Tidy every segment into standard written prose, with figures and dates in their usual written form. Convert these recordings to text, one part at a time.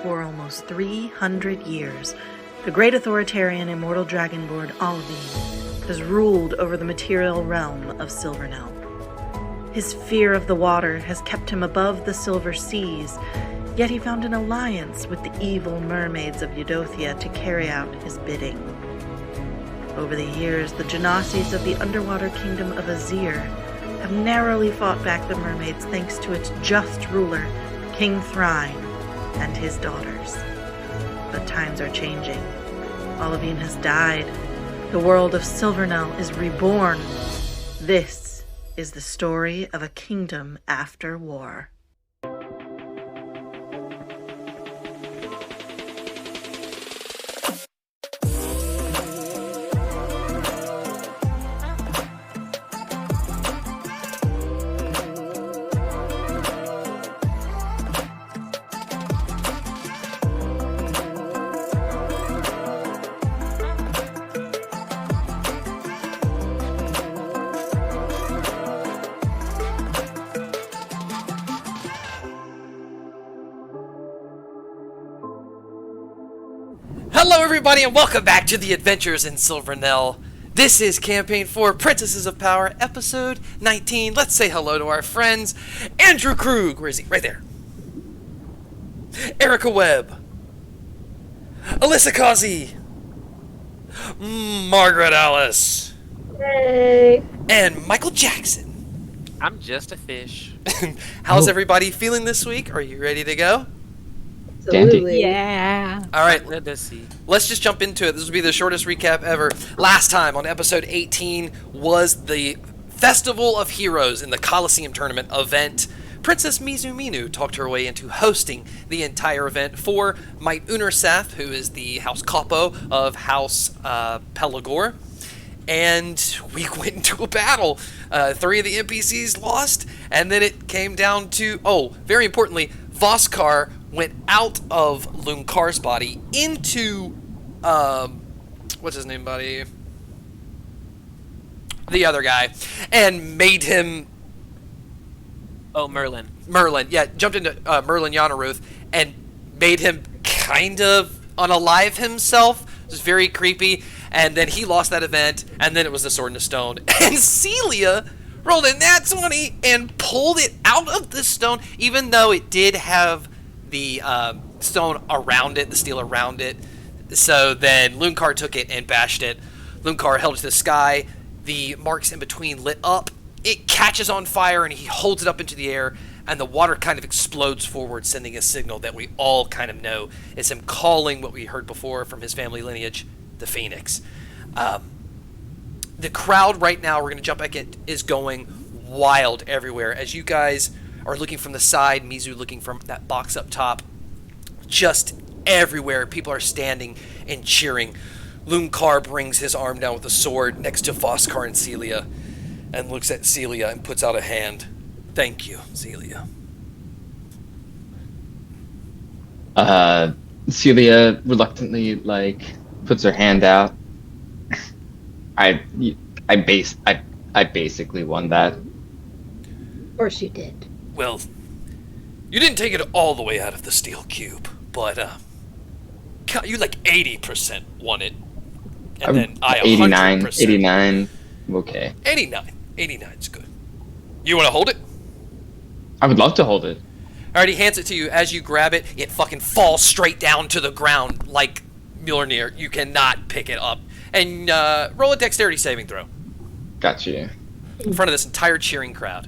For almost 300 years, the great authoritarian immortal dragonlord Olivine has ruled over the material realm of Silvernell. His fear of the water has kept him above the silver seas, yet he found an alliance with the evil mermaids of Eudothia to carry out his bidding. Over the years, the Genasies of the underwater kingdom of Azir have narrowly fought back the mermaids thanks to its just ruler, King Thryne, and his daughters. But times are changing. Olivine has died. The world of Silvernell is reborn. This is the story of a kingdom after war. Hello everybody and welcome back to the Adventures in Silvernell. This is Campaign 4, Princesses of Power, Episode 19. Let's say hello to our friends. Andrew Krug, where is he? Right there. Erica Webb. Alyssa Causey. Margaret Alice. Hey. And Michael Jackson. I'm just a fish. How's everybody feeling this week? Are you ready to go? Absolutely. Yeah. All right. Let's see. Let's just jump into it. This will be the shortest recap ever. Last time on episode 18 was the Festival of Heroes in the Coliseum Tournament event. Princess Mizuminu talked her way into hosting the entire event for Might Unersath, who is the House Capo of House Pelagor. And we went into a battle. 3 of the NPCs lost, and then it came down to, very importantly, Voskar went out of Lunkar's body into, what's his name, buddy? The other guy, and made him... Oh, Merlin. Merlin, yeah, jumped into Merlin Yanaruth and made him kind of unalive himself. It was very creepy, and then he lost that event, and then it was the Sword in the Stone. And Celia rolled a nat 20 and pulled it out of the stone, even though it did have the stone around it, the steel around it. So then Lunkar took it and bashed it. Lunkar held it to the sky. The marks in between lit up. It catches on fire, and he holds it up into the air, and the water kind of explodes forward, sending a signal that we all kind of know is him calling what we heard before from his family lineage, the Phoenix. The crowd right now, we're going to jump back in, is going wild everywhere. As you guys are looking from the side, Mizu looking from that box up top, just everywhere, people are standing and cheering. Lunkar brings his arm down with a sword next to Voskar and Celia, and looks at Celia and puts out a hand. Thank you, Celia. Celia reluctantly, puts her hand out. I basically won that. Of course you did. Well, you didn't take it all the way out of the steel cube, but you 80% won it, and then I 89, 100%. 89, okay. 89 is good. You want to hold it? I would love to hold it. Alright, he hands it to you. As you grab it, it fucking falls straight down to the ground like Mjolnir. You cannot pick it up. And roll a dexterity saving throw. Got you. In front of this entire cheering crowd.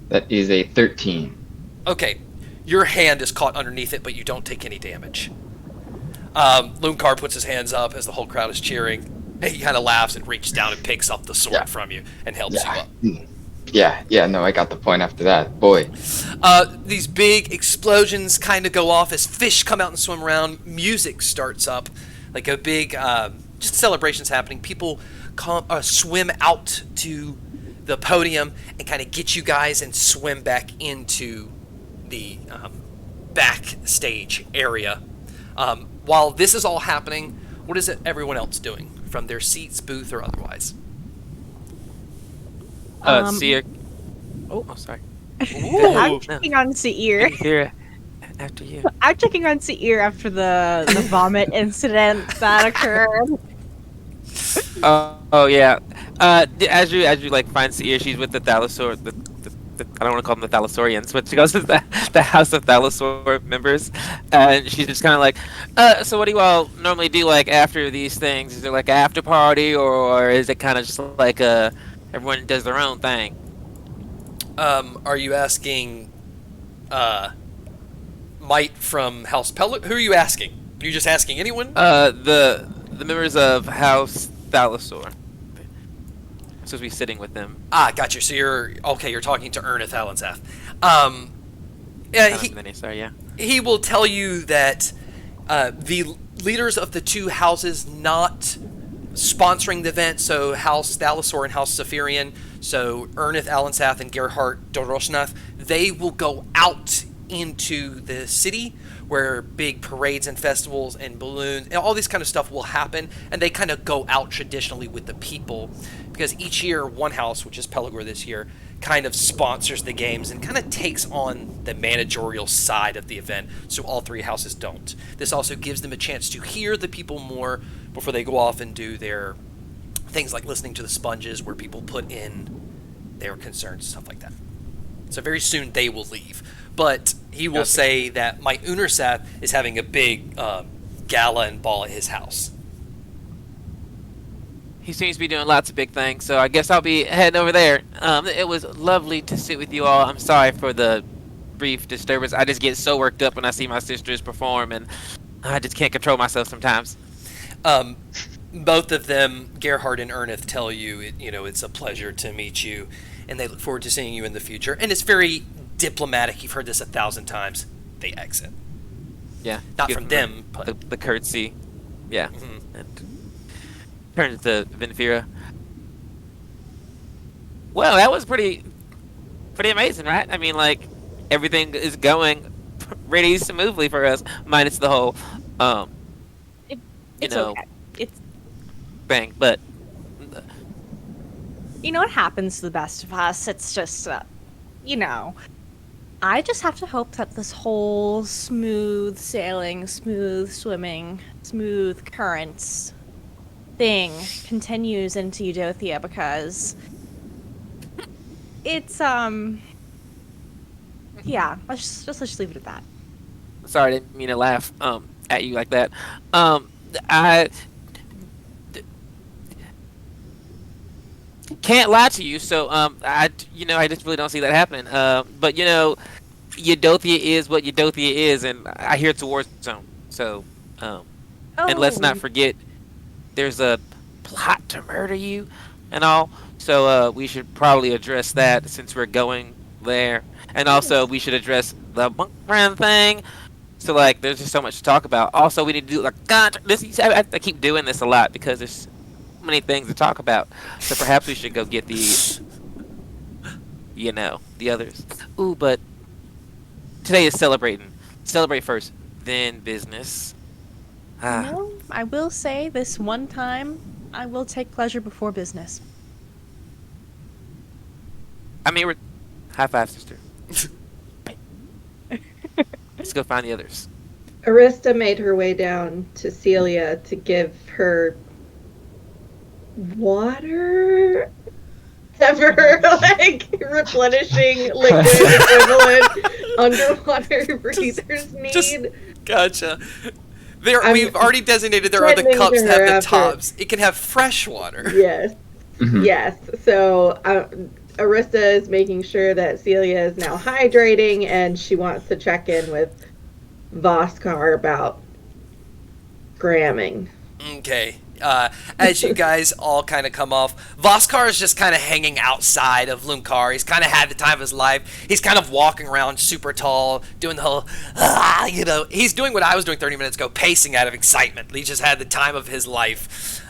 That is a 13. Okay, your hand is caught underneath it, but you don't take any damage. Lunkar puts his hands up as the whole crowd is cheering. He kind of laughs and reaches down and picks up the sword from you and helps you up. No, I got the point after that. Boy. These big explosions kind of go off as fish come out and swim around. Music starts up, like a big, just celebrations happening. People swim out to the podium and kind of get you guys and swim back into the backstage area. While this is all happening, what is everyone else doing from their seats, booth, or otherwise? See it. Oh, sorry. Ooh. I'm checking on Seir. Here, after you. I'm checking on Seir after the vomit incident that occurred. Oh yeah. As you like find Seir, she's with the Thalassor. I don't want to call them the Thalassorians, but she goes to the House of Thalassor members, and she's just kind of like, so what do you all normally do like after these things? Is there like an after party, or is it kind of just like everyone does their own thing? Are you asking Might from House Pellet? Who are you asking? Are you just asking anyone? The members of House Thalassor. Supposed to be sitting with them. Ah, gotcha. So you're talking to Ernest Alansath. Yeah, he will tell you that the leaders of the two houses not sponsoring the event, so House Thalassor and House Saphirian, so Ernest Alansath and Gerhardt Dorosnath, they will go out into the city where big parades and festivals and balloons and all this kind of stuff will happen, and they kind of go out traditionally with the people, because each year one house, which is Pelagor this year, kind of sponsors the games and kind of takes on the managerial side of the event, so all three houses don't. This also gives them a chance to hear the people more before they go off and do their things like listening to the sponges, where people put in their concerns, stuff like that. So very soon they will leave. But he will say that my Unersath is having a big gala and ball at his house. He seems to be doing lots of big things, so I guess I'll be heading over there. It was lovely to sit with you all. I'm sorry for the brief disturbance. I just get so worked up when I see my sisters perform, and I just can't control myself sometimes. Both of them, Gerhard and Ernest, tell you, it's a pleasure to meet you, and they look forward to seeing you in the future. And it's very diplomatic. You've heard this 1,000 times. They exit. Yeah. Not from them, but the curtsy. Yeah. Mm-hmm. And turns to Vinfira. Well, that was pretty amazing, right? I mean, like, everything is going pretty smoothly for us, minus the whole, It's okay. It's thing. But it happens to the best of us. It's just, I just have to hope that this whole smooth sailing, smooth swimming, smooth currents thing continues into Eudothia, because it's yeah, let's just leave it at that. sorry, I didn't mean to laugh at you like that. I can't lie to you, so I just really don't see that happening. But Eudothia is what Eudothia is, and I hear it's a war zone. So, and let's not forget, there's a plot to murder you, and all. So we should probably address that since we're going there, and also we should address the monk friend thing. So there's just so much to talk about. Also, we need to do I keep doing this a lot because there's many things to talk about. So perhaps we should go get the others. Ooh, but today is celebrating. Celebrate first, then business. I will say this one time, I will take pleasure before business. I mean, high five, sister. Let's go find the others. Arista made her way down to Celia to give her water, ever replenishing liquid equivalent underwater breathers need. Gotcha. We've already designated there are the cups that have the tops. It can have fresh water. Yes. Mhm. Yes. So Arista is making sure that Celia is now hydrating, and she wants to check in with Voskar about gramming. Okay. As you guys all kind of come off, Voskar is just kind of hanging outside of Lumkar. He's kind of had the time of his life. He's kind of walking around super tall, doing the whole, he's doing what I was doing 30 minutes ago, pacing out of excitement. He just had the time of his life.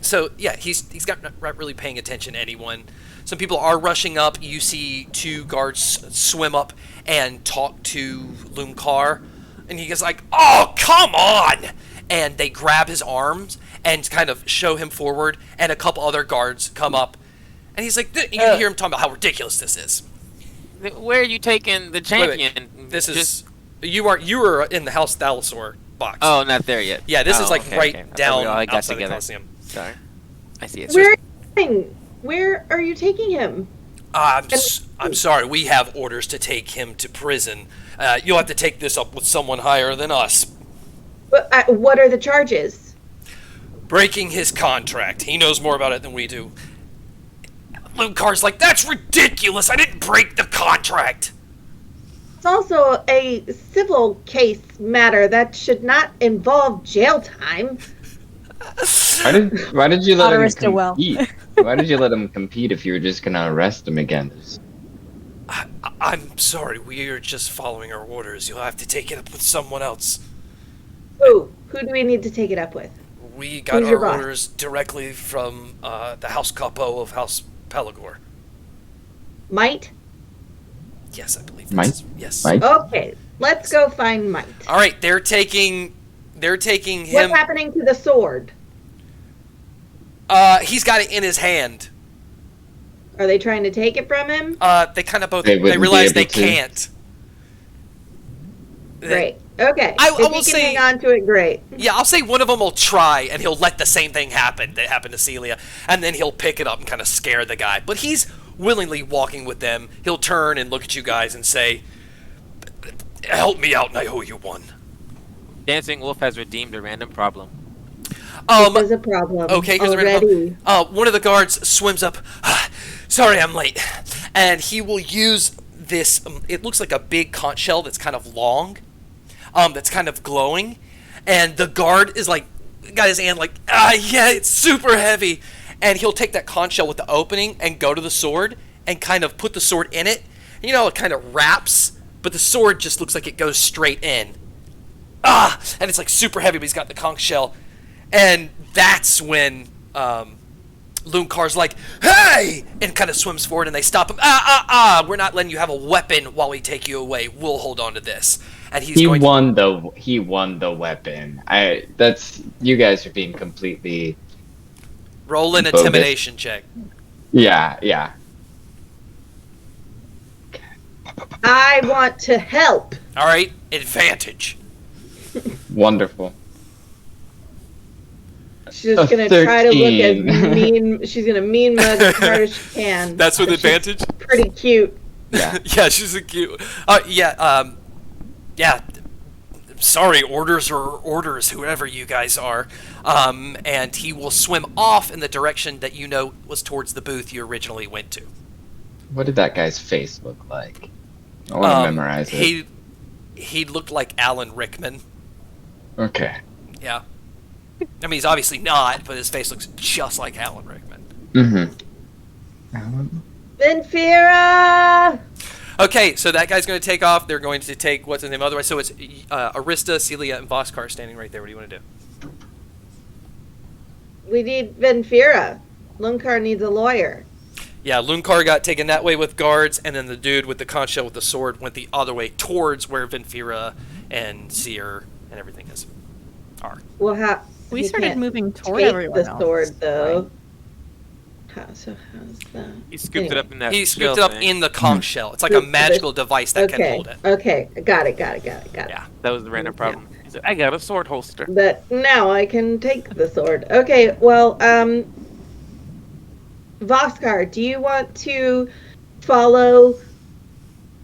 So, yeah, he's not really paying attention to anyone. Some people are rushing up. You see two guards swim up and talk to Lumkar. And he gets like, oh, come on! And they grab his arms and kind of show him forward. And a couple other guards come up. And he's like, you can hear him talking about how ridiculous this is. Where are you taking the Wait, champion? This Just- is you were in the House Thalassor box. Oh, not there yet. Yeah, this Oh, is like okay, right okay. I thought down we all got outside the together. Coliseum. Sorry. I see it. Where are you going? Where are you taking him? I'm sorry. We have orders to take him to prison. You'll have to take this up with someone higher than us. What are the charges? Breaking his contract. He knows more about it than we do. Lucar's like, that's ridiculous. I didn't break the contract. It's also a civil case matter that should not involve jail time. Why did you let him Arista well. compete? Why did you let him compete if you were just gonna arrest him again? I'm sorry. We are just following our orders. You'll have to take it up with someone else. Who do we need to take it up with? We got Who's your our boss? orders directly from the House Capo of House Pelagor. Might? Yes, I believe Mike? that's yes. Mike? Okay, let's go find Might. All right, they're taking him. What's happening to the sword? He's got it in his hand. Are they trying to take it from him? They kind of both. They They wouldn't be realize they able to. can't. Great. Okay. I if will he can say- hang on to it, great. Yeah, I'll say one of them will try, and he'll let the same thing happen that happened to Celia, and then he'll pick it up and kind of scare the guy. But he's willingly walking with them. He'll turn and look at you guys and say, "Help me out, and I owe you one." Dancing Wolf has redeemed a random problem. There's a problem. Okay, here's already. one of the guards swims up. Sorry, I'm late. And he will use this. It looks like a big conch shell that's kind of long, that's kind of glowing. And the guard is like, got his hand like, yeah, it's super heavy. And he'll take that conch shell with the opening and go to the sword and kind of put the sword in it. You know, it kind of wraps, but the sword just looks like it goes straight in. And it's like super heavy, but he's got the conch shell. And that's when Lunkar's like, "Hey!" and kind of swims forward, and they stop him. We're not letting you have a weapon while we take you away. We'll hold on to this. And He won the weapon. That's you guys are being completely. roll an bogus. intimidation check. Yeah. I want to help. All right, advantage. Wonderful. She's just A gonna try to look as 13. mean. She's gonna mean mug as hard as she can. That's with She's advantage. Pretty cute. Yeah. Yeah, she's a cute. Yeah. Sorry, orders are orders, whoever you guys are. And he will swim off in the direction that you know was towards the booth you originally went to. What did that guy's face look like? I want to memorize it. He looked like Alan Rickman. Okay. Yeah. I mean, he's obviously not, but his face looks just like Alan Rickman. Mm-hmm. Vinfira! Okay, so that guy's going to take off. They're going to take, what's his name? Otherwise, so it's Arista, Celia, and Voskar standing right there. What do you want to do? We need Vinfira. Lunkar needs a lawyer. Yeah, Lunkar got taken that way with guards, and then the dude with the conch shell with the sword went the other way towards where Vinfira and Seer and everything are. Well, We he started can't moving toward take everyone the else. sword, though. How's that? He scooped it up in that. He shell scooped it up thing. in the conch shell. It's like a Scooped it. magical device that can Okay. hold it. Okay. Got it. Yeah. That was the random problem. He said, "I got a sword holster." But now I can take the sword. Okay. Well, Voskar, do you want to follow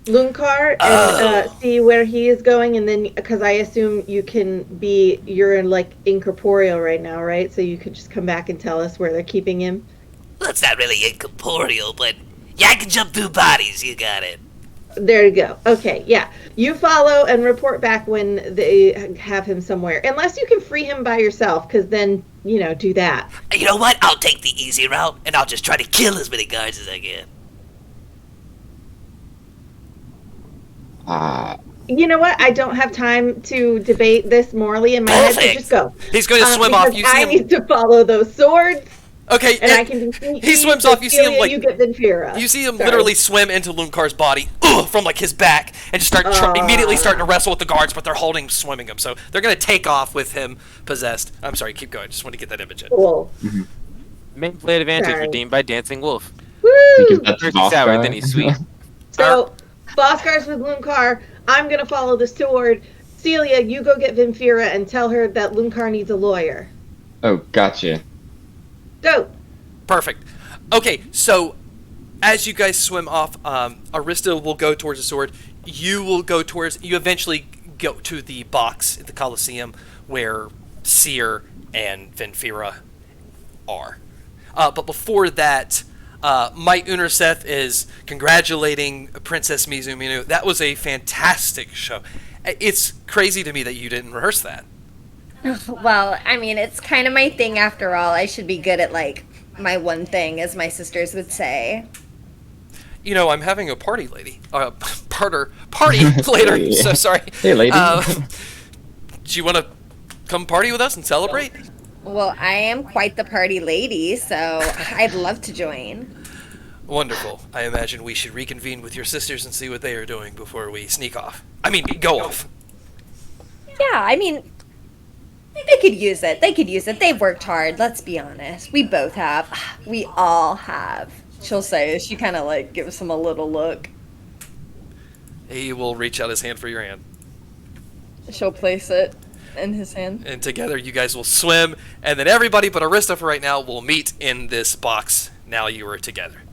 Lunkar and see where he is going, and then because I assume you're like incorporeal right now, right? So you could just come back and tell us where they're keeping him. Well, it's not really incorporeal, but yeah, I can jump through bodies. You got it. There you go. Okay, yeah. You follow and report back when they have him somewhere, unless you can free him by yourself, because then do that. You know what? I'll take the easy route, and I'll just try to kill as many guards as I can. You know what? I don't have time to debate this morally in my head. So Perfect. just go. He's going to swim off. Because You see I him. need to follow those swords, Okay, and I can do sneaky. he swims off. You see him Celia, like you get Vinfira. you see him Sorry. literally swim into Lunkar's body from like his back and just start immediately starting to wrestle with the guards, but they're holding swimming him. So they're going to take off with him possessed. I'm sorry, keep going. Just want to get that image in. Cool. Main play advantage Sorry. redeemed by Dancing Wolf. Woo! Because that's First he's sour, then he's sweet. So Boscar's with Lunkar. I'm gonna follow the sword. Celia, you go get Vinfira and tell her that Lunkar needs a lawyer. Oh, gotcha. Go. Perfect. Okay, so as you guys swim off, Arista will go towards the sword. You eventually go to the box at the Colosseum where Seer and Vinfira are. But before that, Might Unerseth is congratulating Princess Mizu Minu. That was a fantastic show. It's crazy to me that you didn't rehearse that. Well, I mean, it's kind of my thing after all. I should be good at, like, my one thing, as my sisters would say. You know, I'm having a party, lady. Party later. Yeah. So sorry. Hey, lady. Do you want to come party with us and celebrate? Well, I am quite the party lady, so I'd love to join. Wonderful. I imagine we should reconvene with your sisters and see what they are doing before we sneak off. I mean, go off. Yeah, I mean, they could use it. They've worked hard, let's be honest. We both have. We all have. She'll say as she kind of, like, gives him a little look. He will reach out his hand for your hand. She'll place it in his hand. And together you guys will swim, and then everybody but Arista for right now will meet in this box now you are together.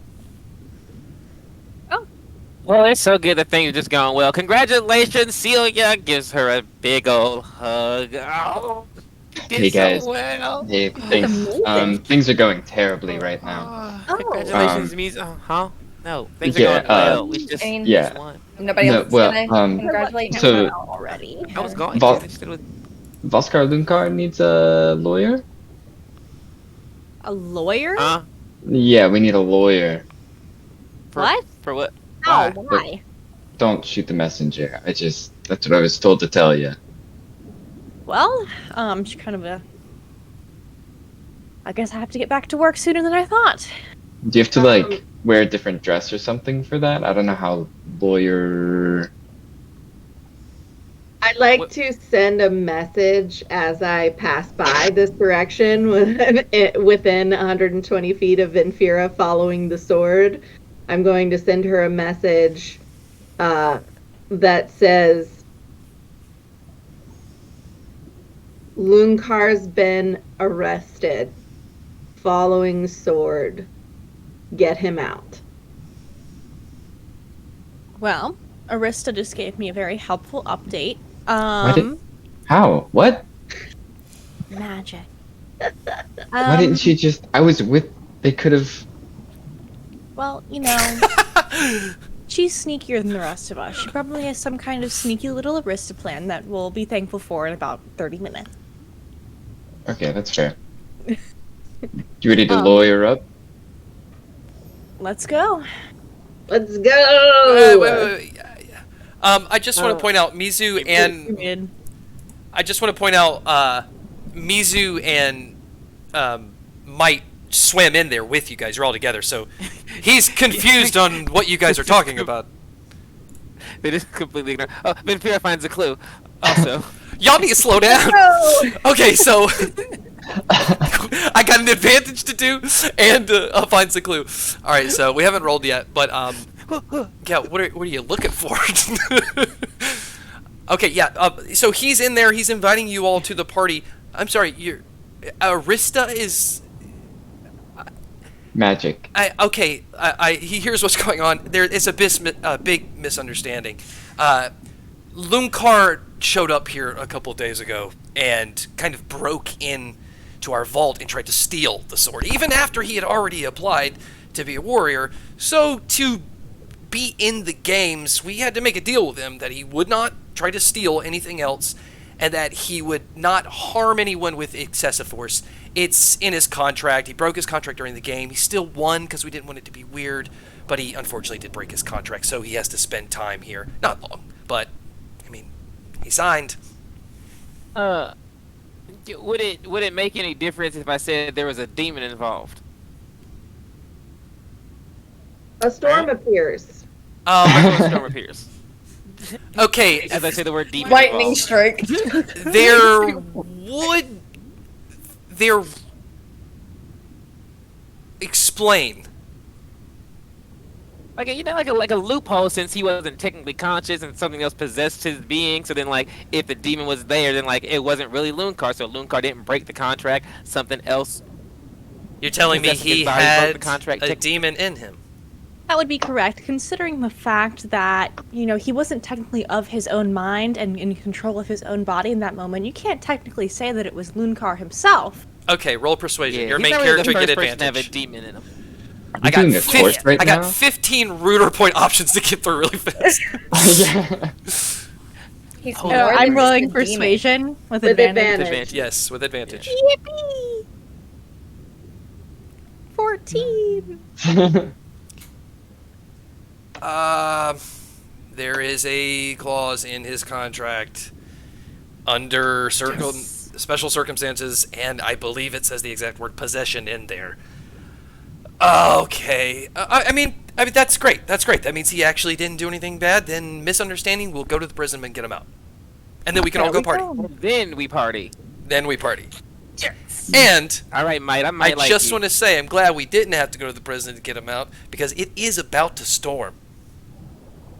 Well, it's so good that things are just going well. Congratulations, Celia gives her a big old hug. Oh, you Hey, did guys. so well. Hey, thanks. Things are going terribly right now. Congratulations, Mies. Huh? No, things yeah, are going well. We just yeah. won. Nobody No, else is well, gonna congratulate him so- already. I was going Vol- to. Instead with Voskar Lunkar needs a lawyer? A lawyer? Yeah, we need a lawyer. What? For what? Oh, Why? why? Don't shoot the messenger. That's what I was told to tell you. Well, she kind of I guess I have to get back to work sooner than I thought. Do you have to, like, wear a different dress or something for that? I don't know how lawyer... I'd like to send a message as I pass by this direction within 120 feet of Vinfira following the sword. I'm going to send her a message that says, Lunkar's been arrested. Following sword. Get him out. Well, Arista just gave me a very helpful update. How? What? Magic. Why didn't she just... They could have... Well, you know, she's sneakier than the rest of us. She probably has some kind of sneaky little Arista plan that we'll be thankful for in about 30 minutes. Okay, that's fair. You ready to lawyer up? Let's go. Let's go! Wait. I just want to point out Mizu and... I just want to point out Mizu and Might swam in there with you guys. You're all together, so he's confused on what you guys are talking about. They just completely ignore. Oh, Vinfira finds a clue. Also, Y'all need to slow down. Okay, so I got an advantage to do, and I'll find the clue. All right, so we haven't rolled yet, but yeah, what are you looking for? Okay, yeah. So he's in there. He's inviting you all to the party. I'm sorry, Arista is. Magic. He hears what's going on. There is a big misunderstanding. Lunkar showed up here a couple of days ago and kind of broke in to our vault and tried to steal the sword, even after he had already applied to be a warrior. So to be in the games, we had to make a deal with him that he would not try to steal anything else and that he would not harm anyone with excessive force. It's in his contract. He broke his contract during the game. He still won because we didn't want it to be weird, but he unfortunately did break his contract, so he has to spend time here. Not long, but, I mean, he signed. would it make any difference if I said there was a demon involved? A storm appears. A storm appears. Okay. As I say the word demon Lightning involved. strike. Explain. like a loophole, since he wasn't technically conscious and something else possessed his being. So then, like, if the demon was there, then like it wasn't really Lunkar. So Lunkar didn't break the contract. Something else. You're telling me possessing his he body broke had the contract a demon in him? That would be correct, considering the fact that, he wasn't technically of his own mind and in control of his own body in that moment. You can't technically say that it was Lunkar himself. Okay, roll persuasion. Yeah, Your he's main not really character the get first person to have a advantage. demon in him. I got, doing a course right I got now? 15 ruder point options to get through really fast. Yeah. He's Oh, more than I'm just rolling a demon. persuasion with With advantage. advantage. Yes, with advantage. Yippee! 14. There is a clause in his contract under special circumstances, and I believe it says the exact word possession in there. Okay. I mean, that's great. That's great. That means he actually didn't do anything bad. Then misunderstanding, we'll go to the prison and get him out. And then we can all go party. Then we party. Then we party. And All right, mate. I I might like just you. want to say I'm glad we didn't have to go to the prison to get him out, because it is about to storm.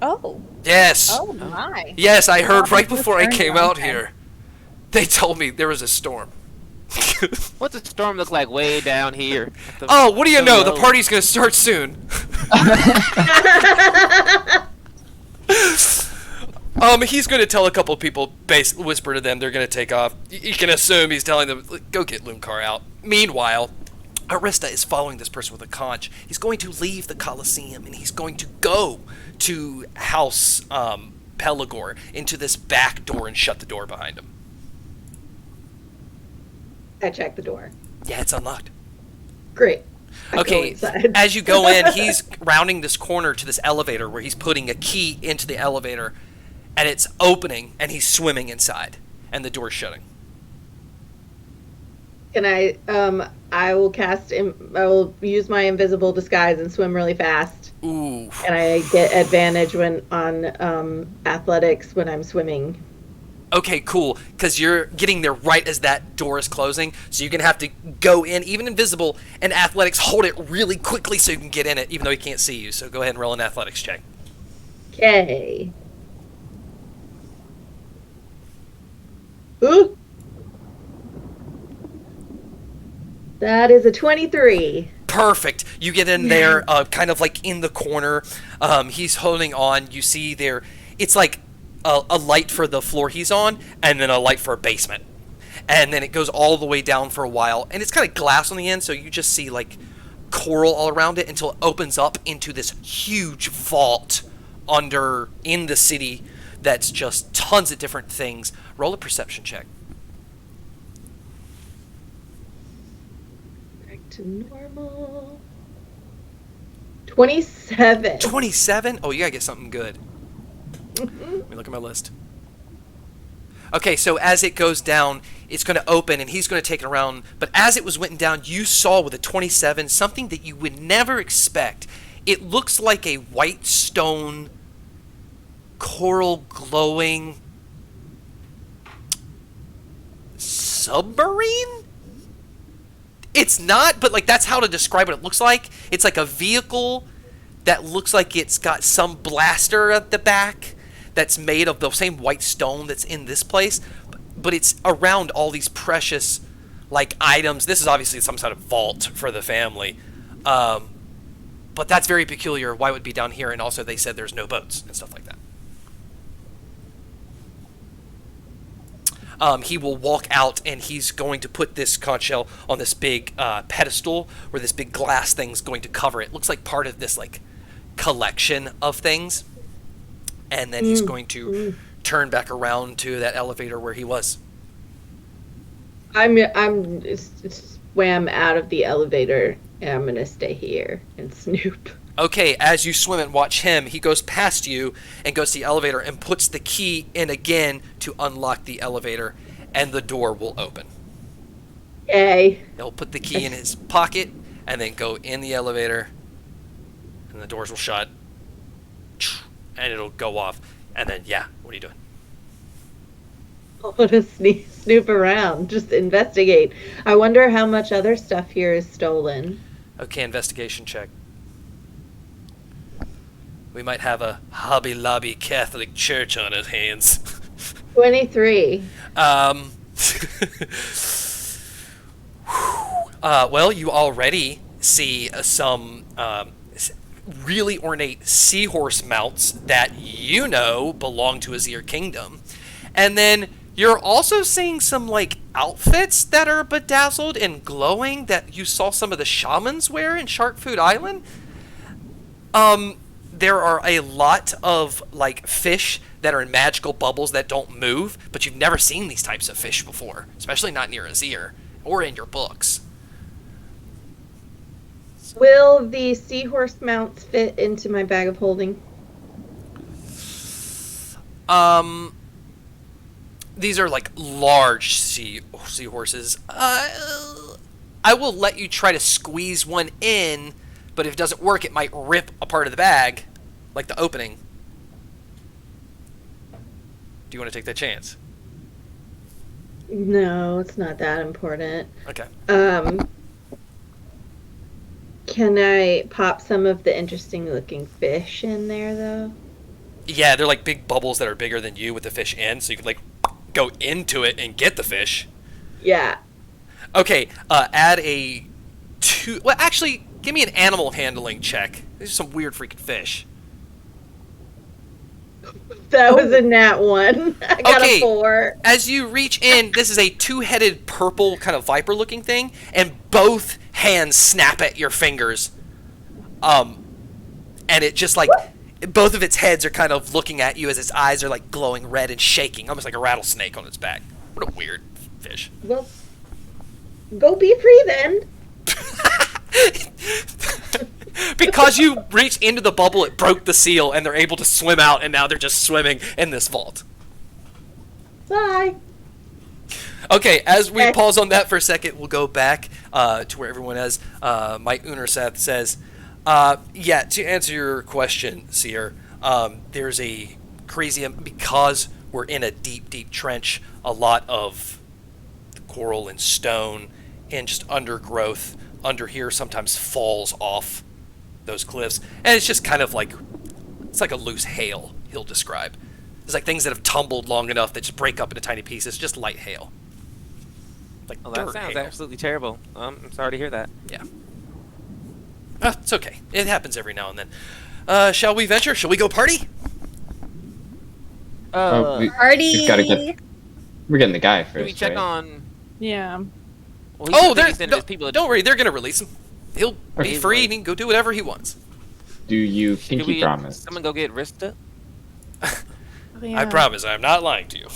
Oh. Yes. Oh my. Yes, I heard right Well, before I that's came very out okay. here. They told me there was a storm. What's the storm look like way down here? at the- Oh, what do you the know? The road? party's gonna start soon. He's gonna tell a couple people, whisper to them, they're gonna take off. You can assume he's telling them, go get Lunkar out. Meanwhile, Arista is following this person with a conch. He's going to leave the Colosseum, and he's going to go to House Pelagor, into this back door, and shut the door behind him. I checked the door. Yeah, it's unlocked. Great. I go Okay, inside. as you go in, he's rounding this corner to this elevator where he's putting a key into the elevator, and it's opening, and he's swimming inside, and the door's shutting. Can I will I will use my invisible disguise and swim really fast. Ooh. And I get advantage on athletics when I'm swimming. Okay, cool, because you're getting there right as that door is closing, so you're going to have to go in, even invisible, and athletics hold it really quickly so you can get in it, even though he can't see you. So go ahead and roll an athletics check. Okay. Ooh. That is a 23. Perfect. You get in there, kind of like in the corner. He's holding on. You see there, it's like a light for the floor he's on, and then a light for a basement. And then it goes all the way down for a while, and it's kind of glass on the end, so you just see like coral all around it until it opens up into this huge vault in the city that's just tons of different things. Roll a perception check. Back to normal. 27. 27? Oh, you gotta get something good. Let me look at my list. Okay, so as it goes down, it's going to open, and he's going to take it around. But as it was went down, you saw with a 27 something that you would never expect. It looks like a white stone, coral glowing submarine? It's not, but like that's how to describe what it looks like. It's like a vehicle that looks like it's got some blaster at the back that's made of the same white stone that's in this place, but it's around all these precious like items. This is obviously some sort of vault for the family, but that's very peculiar. Why it would be down here? And also they said there's no boats and stuff like that. He will walk out, and he's going to put this conch shell on this big pedestal where this big glass thing's going to cover it. Looks like part of this like collection of things. And then he's going to turn back around to that elevator where he was. I'm swam out of the elevator, and I'm gonna stay here and snoop. Okay, as you swim and watch him, he goes past you and goes to the elevator and puts the key in again to unlock the elevator, and the door will open. Yay. He'll put the key in his pocket and then go in the elevator, and the doors will shut, and it'll go off. And then, yeah, what are you doing? I want to snoop around, just investigate. I wonder how much other stuff here is stolen. Okay, investigation check. we might have a Hobby Lobby Catholic Church on our hands. 23. Well, you already see some really ornate seahorse mounts that you know belong to Azir Kingdom. And then you're also seeing some, like, outfits that are bedazzled and glowing that you saw some of the shamans wear in Shark Food Island. There are a lot of, like, fish that are in magical bubbles that don't move, but you've never seen these types of fish before, especially not near Azir or in your books. Will the seahorse mounts fit into my bag of holding? These are like large seahorses. I will let you try to squeeze one in, but if it doesn't work, it might rip a part of the bag, like the opening. Do you want to take that chance? No, it's not that important. Okay. Can I pop some of the interesting looking fish in there, though? Yeah, they're like big bubbles that are bigger than you with the fish in, so you can like go into it and get the fish. Yeah. Okay, add a 2... Well, actually, give me an animal handling check. These are some weird freaking fish. That was a nat 1. I got Okay, a 4. as you reach in, this is a 2-headed purple kind of viper-looking thing, and both hands snap at your fingers. And it just like... Both of its heads are kind of looking at you as its eyes are like glowing red and shaking, almost like a rattlesnake on its back. What a weird fish. Well, go be free then. Because you reached into the bubble, it broke the seal, and they're able to swim out, and now they're just swimming in this vault. Bye. Okay, as we pause on that for a second, we'll go back to where everyone is. Mike Unerseth says, yeah, to answer your question, Seer, there's a crazy... Because we're in a deep, deep trench, a lot of coral and stone and just undergrowth under here sometimes falls off those cliffs. And it's just kind of like... It's like a loose hail, he'll describe. It's like things that have tumbled long enough that just break up into tiny pieces. Just light hail. Like Well, that dirt sounds hail. absolutely terrible. I'm sorry to hear that. Yeah. It's okay. It happens every now and then. Shall we venture? Shall we go party? We've got to get... We're getting the guy first, Can we check right? on... Yeah. Well, he's Oh, sending his people to- don't worry. They're going to release him. He'll be Okay. free and he can go do whatever he wants. Do you Can pinky we promise? someone go get Rista? I promise I'm not lying to you.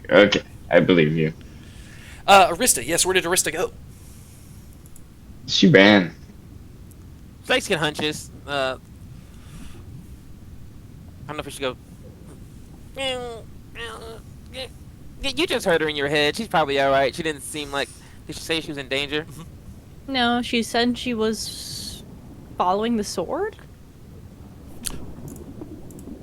Okay, I believe you. Arista, yes, where did Arista go? She ran. Flakes get hunches. I don't know if we should go. You just heard her in your head. She's probably all right. She didn't seem like. Did she say she was in danger? No, she said she was following the sword.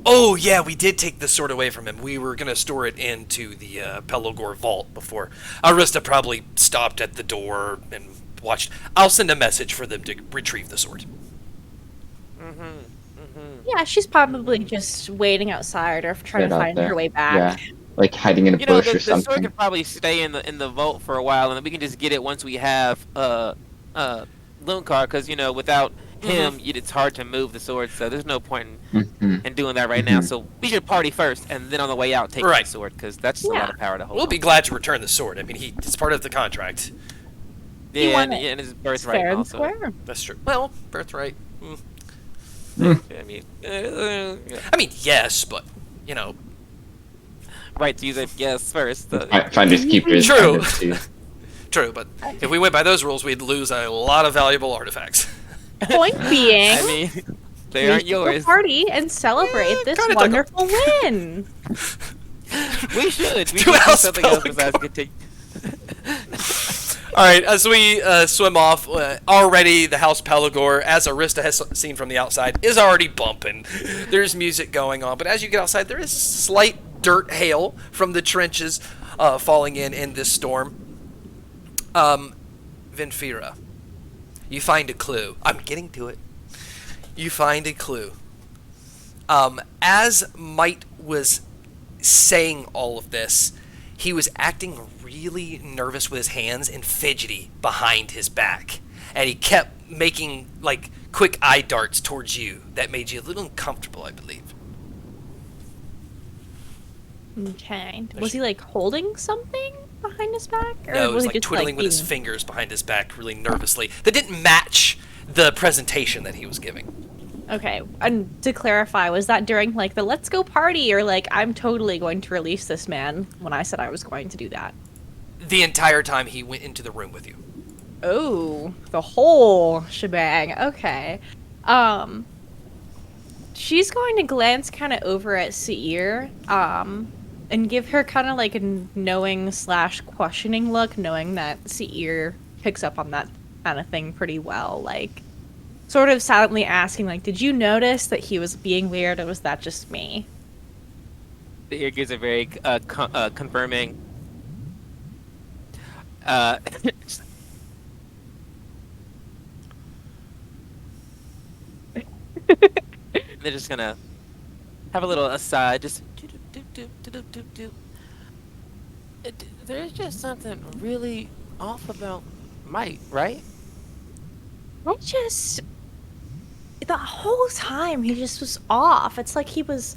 Oh, yeah, we did take the sword away from him. We were going to store it into the Pelogor vault before. Arista probably stopped at the door and watched. I'll send a message for them to retrieve the sword. Yeah, she's probably just waiting outside or trying Right to out find there. her way back. Yeah, like hiding in a You know, bush the or sword something. could probably stay in the vault for a while, and then we can just get it once we have Lunkar, because without him, it's hard to move the sword. So there's no point in doing that right now. So we should party first, and then on the way out, take the sword, because that's just a lot of power to hold. We'll be glad to return the sword. I mean, it's part of the contract. Yeah, and his birthright Fair and also. square. That's true. Well, birthright. I mean, yes, but right to use it. Yes, first. Finders keepers. True. finders too. True, but if we went by those rules, we'd lose a lot of valuable artifacts. Point being, I mean, they we aren't should go yours. party and celebrate this kinda wonderful win. We should. We To should do House something else Pelagor. besides continue. All right, as we swim off, already the House Pelagor, as Arista has seen from the outside, is already bumping. There's music going on, but as you get outside, there is slight dirt hail from the trenches falling in this storm. Vinfira, you find a clue. I'm getting to it. You find a clue. As Might was saying all of this, he was acting really nervous with his hands and fidgety behind his back. And he kept making, like, quick eye darts towards you that made you a little uncomfortable, I believe. Okay. Was he, like, holding something behind his back? Or No, he was, he like, just, twiddling with his fingers behind his back really nervously. That didn't match the presentation that he was giving. Okay, and to clarify, was that during, like, the let's go party, or, like, I'm totally going to release this man when I said I was going to do that? The entire time he went into the room with you. Oh, the whole shebang. Okay. She's going to glance kind of over at Seir, and give her kind of like a knowing / questioning look, knowing that Seir picks up on that kind of thing pretty well. Like, sort of silently asking, like, did you notice that he was being weird, or was that just me? The ear gives a very confirming. They're just gonna have a little aside. Just do. There's just something really off about Mike, right? The whole time he just was off. It's like he was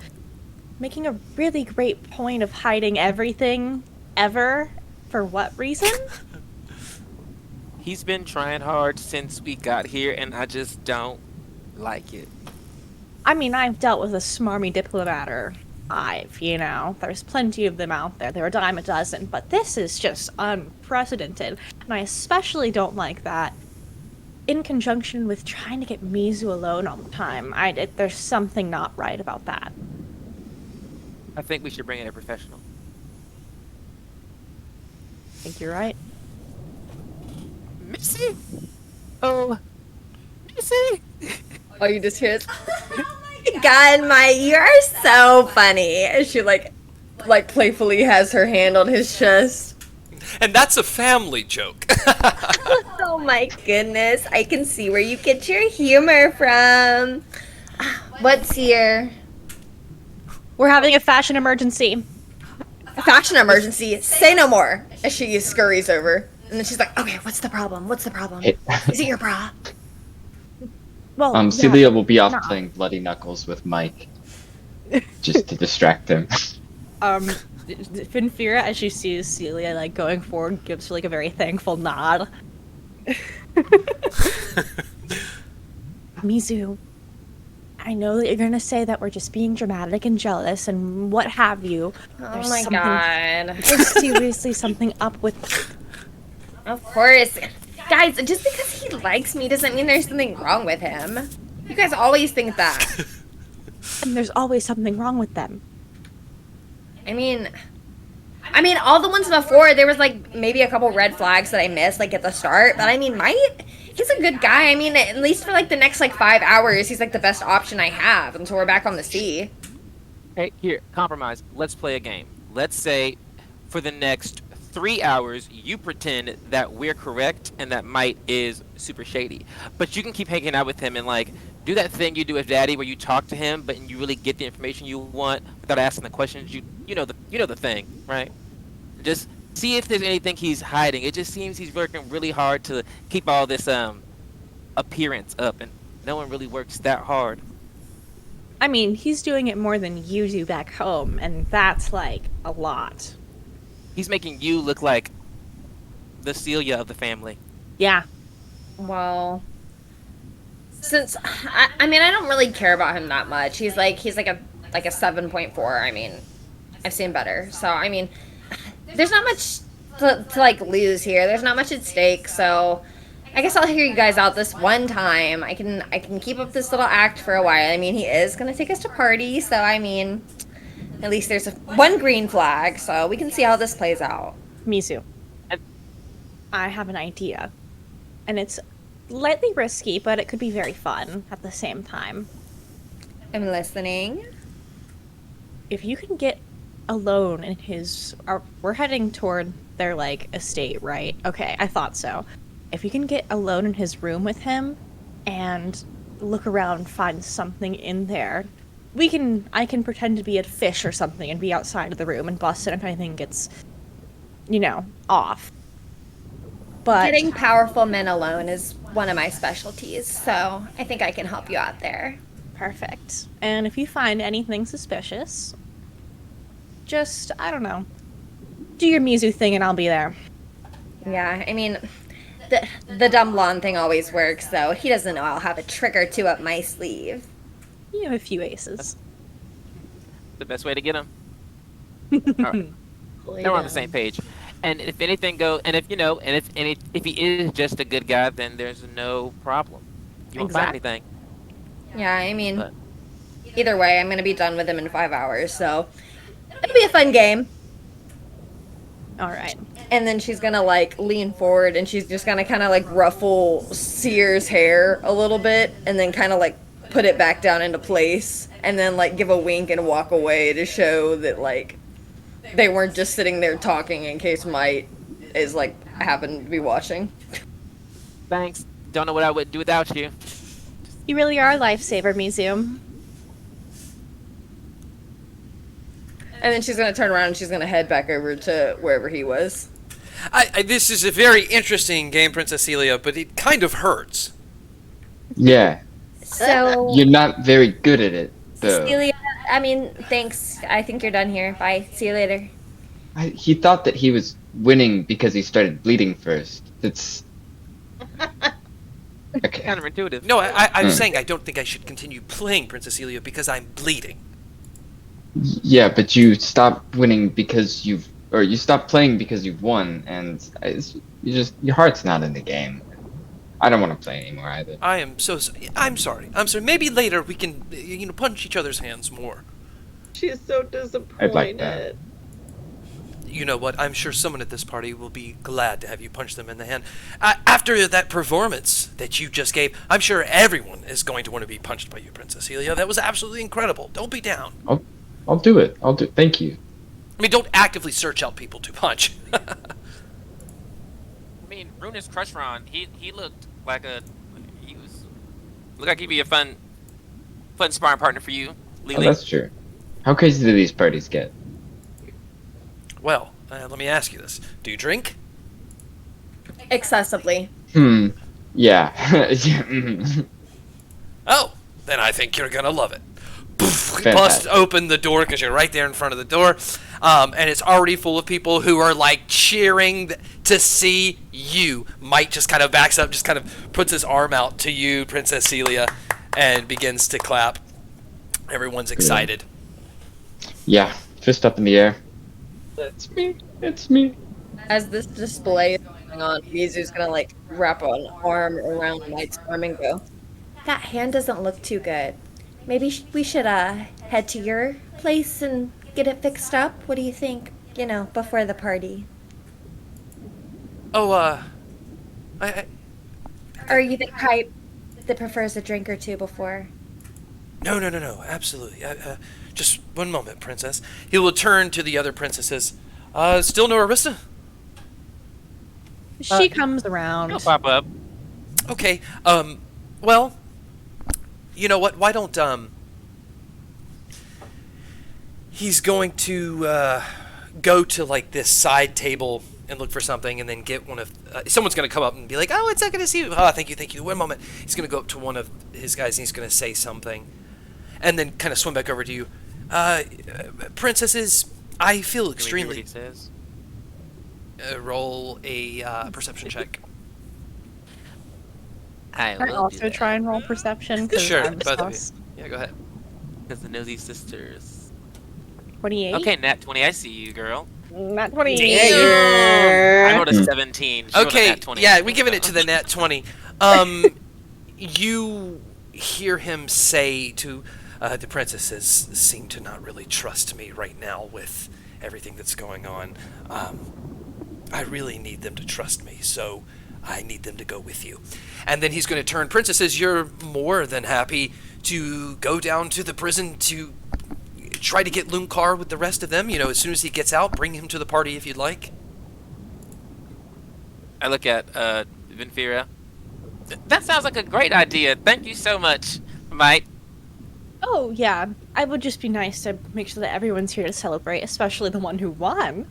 making a really great point of hiding everything ever. For what reason? He's been trying hard since we got here, and I just don't like it. I mean, I've dealt with a smarmy diplomat or 5, you know. There's plenty of them out there. There are a dime a dozen, but this is just unprecedented. And I especially don't like that in conjunction with trying to get Mizu alone all the time. There's something not right about that. I think we should bring in a professional. I think you're right. Missy? Oh, Missy? Oh, you just hear it. God, you are so funny. And she like playfully has her hand on his chest. And that's a family joke. Oh my goodness, I can see where you get your humor from. What's here? We're having a fashion emergency. A fashion emergency? Say no more. As she scurries over. And then she's like, okay, what's the problem? What's the problem? Is it your bra? Well, Celia will be off no. playing Bloody Knuckles with Mike. Just to distract him. Finfira, as she sees Celia, like, going forward, gives her, like, a very thankful nod. Mizu, I know that you're gonna say that we're just being dramatic and jealous and what have you. Oh my god. There's seriously something up with... Of course. Guys, just because he likes me doesn't mean there's something wrong with him. You guys always think that. And there's always something wrong with them. I mean, all the ones before, there was, like, maybe a couple red flags that I missed, like, at the start. But, I mean, he's a good guy. I mean, at least for, like, the next, like, 5 hours, he's, like, the best option I have until we're back on the sea. Hey, here, compromise. Let's play a game. Let's say for the next 3 hours, you pretend that we're correct and that Mike is super shady. But you can keep hanging out with him and, like, do that thing you do with Daddy where you talk to him, but you really get the information you want without asking the questions. You know the thing, right? Just see if there's anything he's hiding. It just seems he's working really hard to keep all this appearance up, and no one really works that hard. I mean, he's doing it more than you do back home, and that's, like, a lot. He's making you look like the Celia of the family. Yeah. Well, since I mean, I don't really care about him that much. He's like a 7.4. I mean, I've seen better. So I mean, there's not much to like lose here. There's not much at stake. So I guess I'll hear you guys out this one time. I can keep up this little act for a while. I mean, he is gonna take us to party. So I mean, at least there's one green flag. So we can see how this plays out. Mizu, I have an idea, and it's slightly risky, but it could be very fun at the same time. I'm listening. If you can get alone in his... we're heading toward their, like, estate, right? Okay, I thought so. If you can get alone in his room with him and look around and find something in there I can pretend to be a fish or something and be outside of the room and bust in if anything gets, off. But Getting powerful men alone is one of my specialties, so I think I can help you out there. perfect. And if you find anything suspicious, just, I don't know, do your Mizu thing and I'll be there. Yeah, I mean, the dumb blonde thing always works, though. He doesn't know I'll have a trick or two up my sleeve. You have a few aces. The best way to get him. Alright. Now we're on the same page. And if anything if he is just a good guy, then there's no problem. You won't find anything. Yeah, I mean, But either way, I'm gonna be done with him in 5 hours, so it'll be a fun game. All right. And then she's gonna like lean forward and she's just gonna kind of like ruffle Sear's hair a little bit and then kind of like put it back down into place and then like give a wink and walk away to show that like they weren't just sitting there talking in case Might is like happened to be watching. thanks. Don't know what I would do without you. You really are a lifesaver, Mizu. And then she's gonna turn around and she's gonna head back over to wherever he was. This is a very interesting game, Princess Celia, but it kind of hurts. Yeah. So You're not very good at it, though. Celia, I mean, thanks. I think you're done here. Bye. See you later. He thought that he was winning because he started bleeding first. It's... Okay. Counterintuitive. No, I was saying I don't think I should continue playing Princess Celia because I'm bleeding. Yeah, but you stopped winning because you stopped playing because you've won, and your heart's not in the game. I don't want to play anymore either. I'm sorry. Maybe later we can, punch each other's hands more. She's so disappointed. I'd like that. You know what? I'm sure someone at this party will be glad to have you punch them in the hand. After that performance that you just gave, I'm sure everyone is going to want to be punched by you, Princess Celia. That was absolutely incredible. Don't be down. I'll do it. Thank you. I mean, don't actively search out people to punch. I mean, Runa's crush Ron, he looked like he'd be a fun sparring partner for you, Lily. Oh, that's true. How crazy do these parties get? Well, let me ask you this. Do you drink? Excessively. Yeah. Oh, then I think you're going to love it. Fantastic. Bust open the door because you're right there in front of the door. And it's already full of people who are like cheering to see you. Mike just kind of backs up, just kind of puts his arm out to you, Princess Celia, and begins to clap. Everyone's excited. Yeah. Fist up in the air. It's me. As this display is going on, Mizu's gonna like wrap an arm around Might's arm and go, "That hand doesn't look too good. Maybe we should head to your place and get it fixed up. What do you think? Before the party." Oh, Or you think Pipe that prefers a drink or two before? No, absolutely. Just one moment, Princess. He will turn to the other princesses. Still no Alyssa? She comes around. He'll pop up. Okay, well, you know what? Why don't, he's going to, go to, like, this side table and look for something and then get one of, someone's going to come up and be like, "Oh, it's not going to see you." "Oh, thank you. One moment." He's going to go up to one of his guys and he's going to say something and then kind of swim back over to you. "Princesses, I feel extremely..." He says. Roll a perception check. I Can I also try and roll perception? 'Cause Sure, I'm both of sus. you. Yeah, go ahead. Because the nosy sisters. 28. Okay, Nat 20, I see you, girl. Not 20. I rolled a 17. She rolled a Okay, nat 20. yeah, we're giving it to the nat 20. You hear him say to the princesses, "Seem to not really trust me right now with everything that's going on. I really need them to trust me, so I need them to go with you." And then he's going to turn, "Princesses, you're more than happy to go down to the prison to try to get Lunkar with the rest of them. As soon as he gets out, bring him to the party if you'd like." I look at Vinfira. That sounds like a great idea. Thank you so much, Mike. Oh, yeah. I would just be nice to make sure that everyone's here to celebrate, especially the one who won.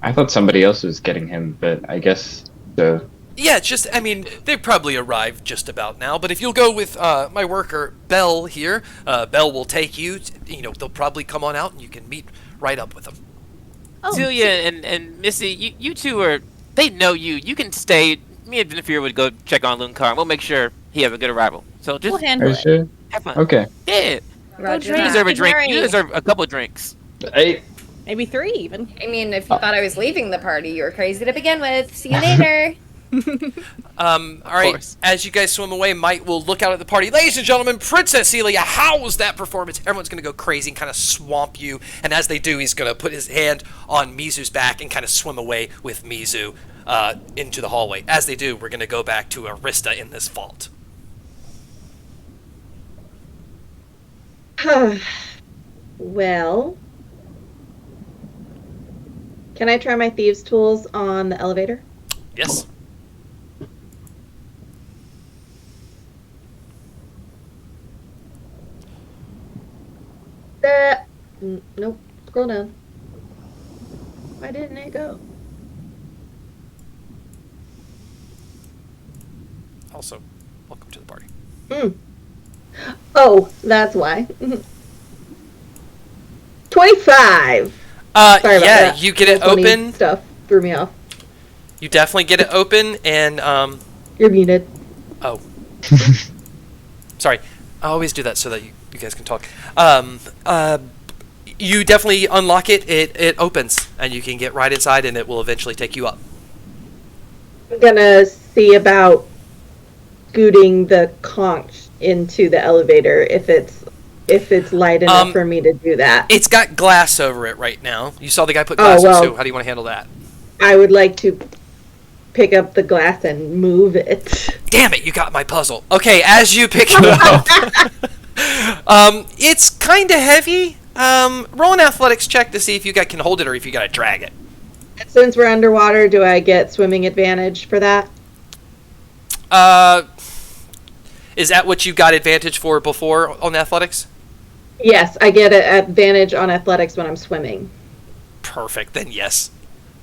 I thought somebody else was getting him, but I guess so. Yeah, they've probably arrived just about now, but if you'll go with my worker, Belle, here, Belle will take you, they'll probably come on out and you can meet right up with them. Oh, Celia and Missy, you two they know you. You can stay. Me and Jennifer would go check on Lunkar. We'll make sure he has a good arrival. So just we'll handle Are you it. sure? have fun. Okay. Yeah. Roger drink. You that. deserve a drink. Mary. You deserve a couple drinks. Hey. Maybe 3 even. I mean, if you thought I was leaving the party, you were crazy to begin with. See you later. All right, course. as you guys swim away, Mike will look out at the party. Ladies and gentlemen, Princess Celia, how was that performance? Everyone's going to go crazy and kind of swamp you, and as they do, he's going to put his hand on Mizu's back and kind of swim away with Mizu into the hallway. As they do, we're going to go back to Arista in this vault. Well, can I try my thieves' tools on the elevator? Yes? Nope. Scroll down. Why didn't it go? Also, welcome to the party. Oh, that's why. 25. Sorry about Yeah, that. you get it Funny open. Stuff threw me off. You definitely get it open, and, You're muted. oh. Sorry. I always do that so that you guys can talk. You definitely unlock it. It opens, and you can get right inside, and it will eventually take you up. I'm gonna see about scooting the conch into the elevator if it's light enough for me to do that. It's got glass over it right now. You saw the guy put Oh, glass well. so how do you want to handle that? I would like to pick up the glass and move it. Damn it, you got my puzzle. Okay, as you pick it up, it's kind of heavy. Roll an athletics check to see if you guys can hold it or if you got to drag it. Since we're underwater, do I get swimming advantage for that? Is that what you got advantage for before on athletics? Yes, I get an advantage on athletics when I'm swimming. Perfect, then yes.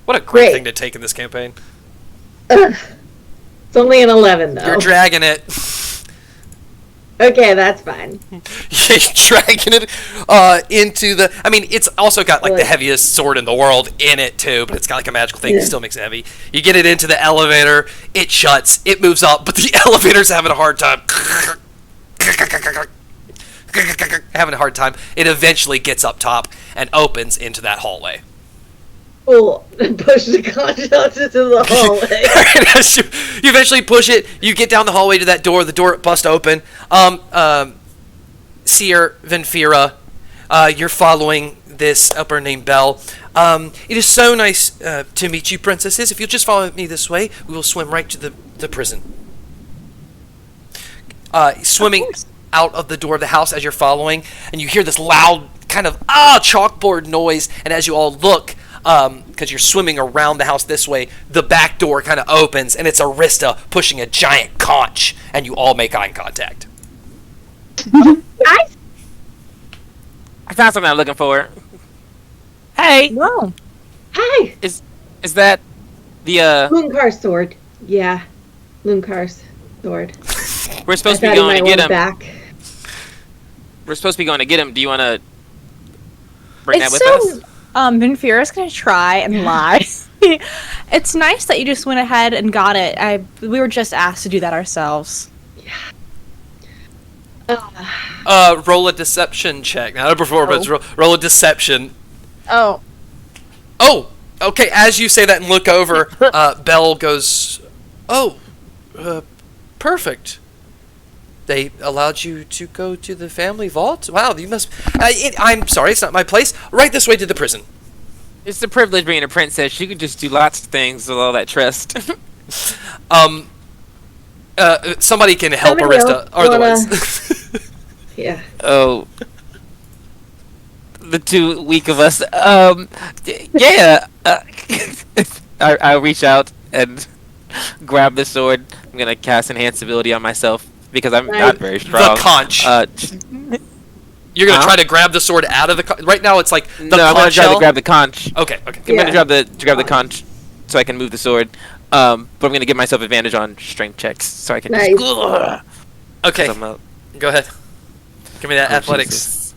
What a great Great. thing to take in this campaign. Ugh. It's only an 11, though. You're dragging it. Okay, that's fine. You're dragging it into the... I mean, it's also got, like, the heaviest sword in the world in it, too, but it's got, like, a magical thing that still makes it heavy. You get it into the elevator, it shuts, it moves up, but the elevator's having a hard time. Having a hard time. It eventually gets up top and opens into that hallway. Cool. Push the conch out into the hallway. You eventually push it. You get down the hallway to that door. The door busts open. Seer Venfira, you're following this upper named Belle. It is so nice to meet you, princesses. If you'll just follow me this way, we will swim right to the prison. Swimming out of the door of the house as you're following, and you hear this loud kind of chalkboard noise, and as you all look, because you're swimming around the house this way, the back door kind of opens, and it's Arista pushing a giant conch, and you all make eye contact. I I found something I'm looking for. Hey, Whoa. Hey! is that the Lunkar's sword. Yeah. Lunkar's sword. we're I supposed to thought be he going to might get want it him. back. We're supposed to be going to get him. Do you want to bring that It's with us? Venfira's gonna try and lie. It's nice that you just went ahead and got it. We were just asked to do that ourselves. Roll a deception check. Not a performance. Roll a deception. Oh. Oh, okay. As you say that and look over, Belle goes, perfect. They allowed you to go to the family vault? Wow, you must... I'm sorry, it's not my place. Right this way to the prison. It's the privilege being a princess. You can just do lots of things with all that trust. Somebody can help Somebody Arista. else Otherwise... Yeah. Oh, the two weak of us. Yeah. I reach out and grab the sword. I'm gonna cast enhance ability on myself because I'm not very strong. The conch. You're gonna try to grab the sword out of the. Right now, it's like the no, I'm gonna try shell. to grab the conch. Okay. I'm gonna grab the conch so I can move the sword. But I'm gonna give myself advantage on strength checks so I can. Nice. Okay. Go ahead. Give me that athletics. Jesus.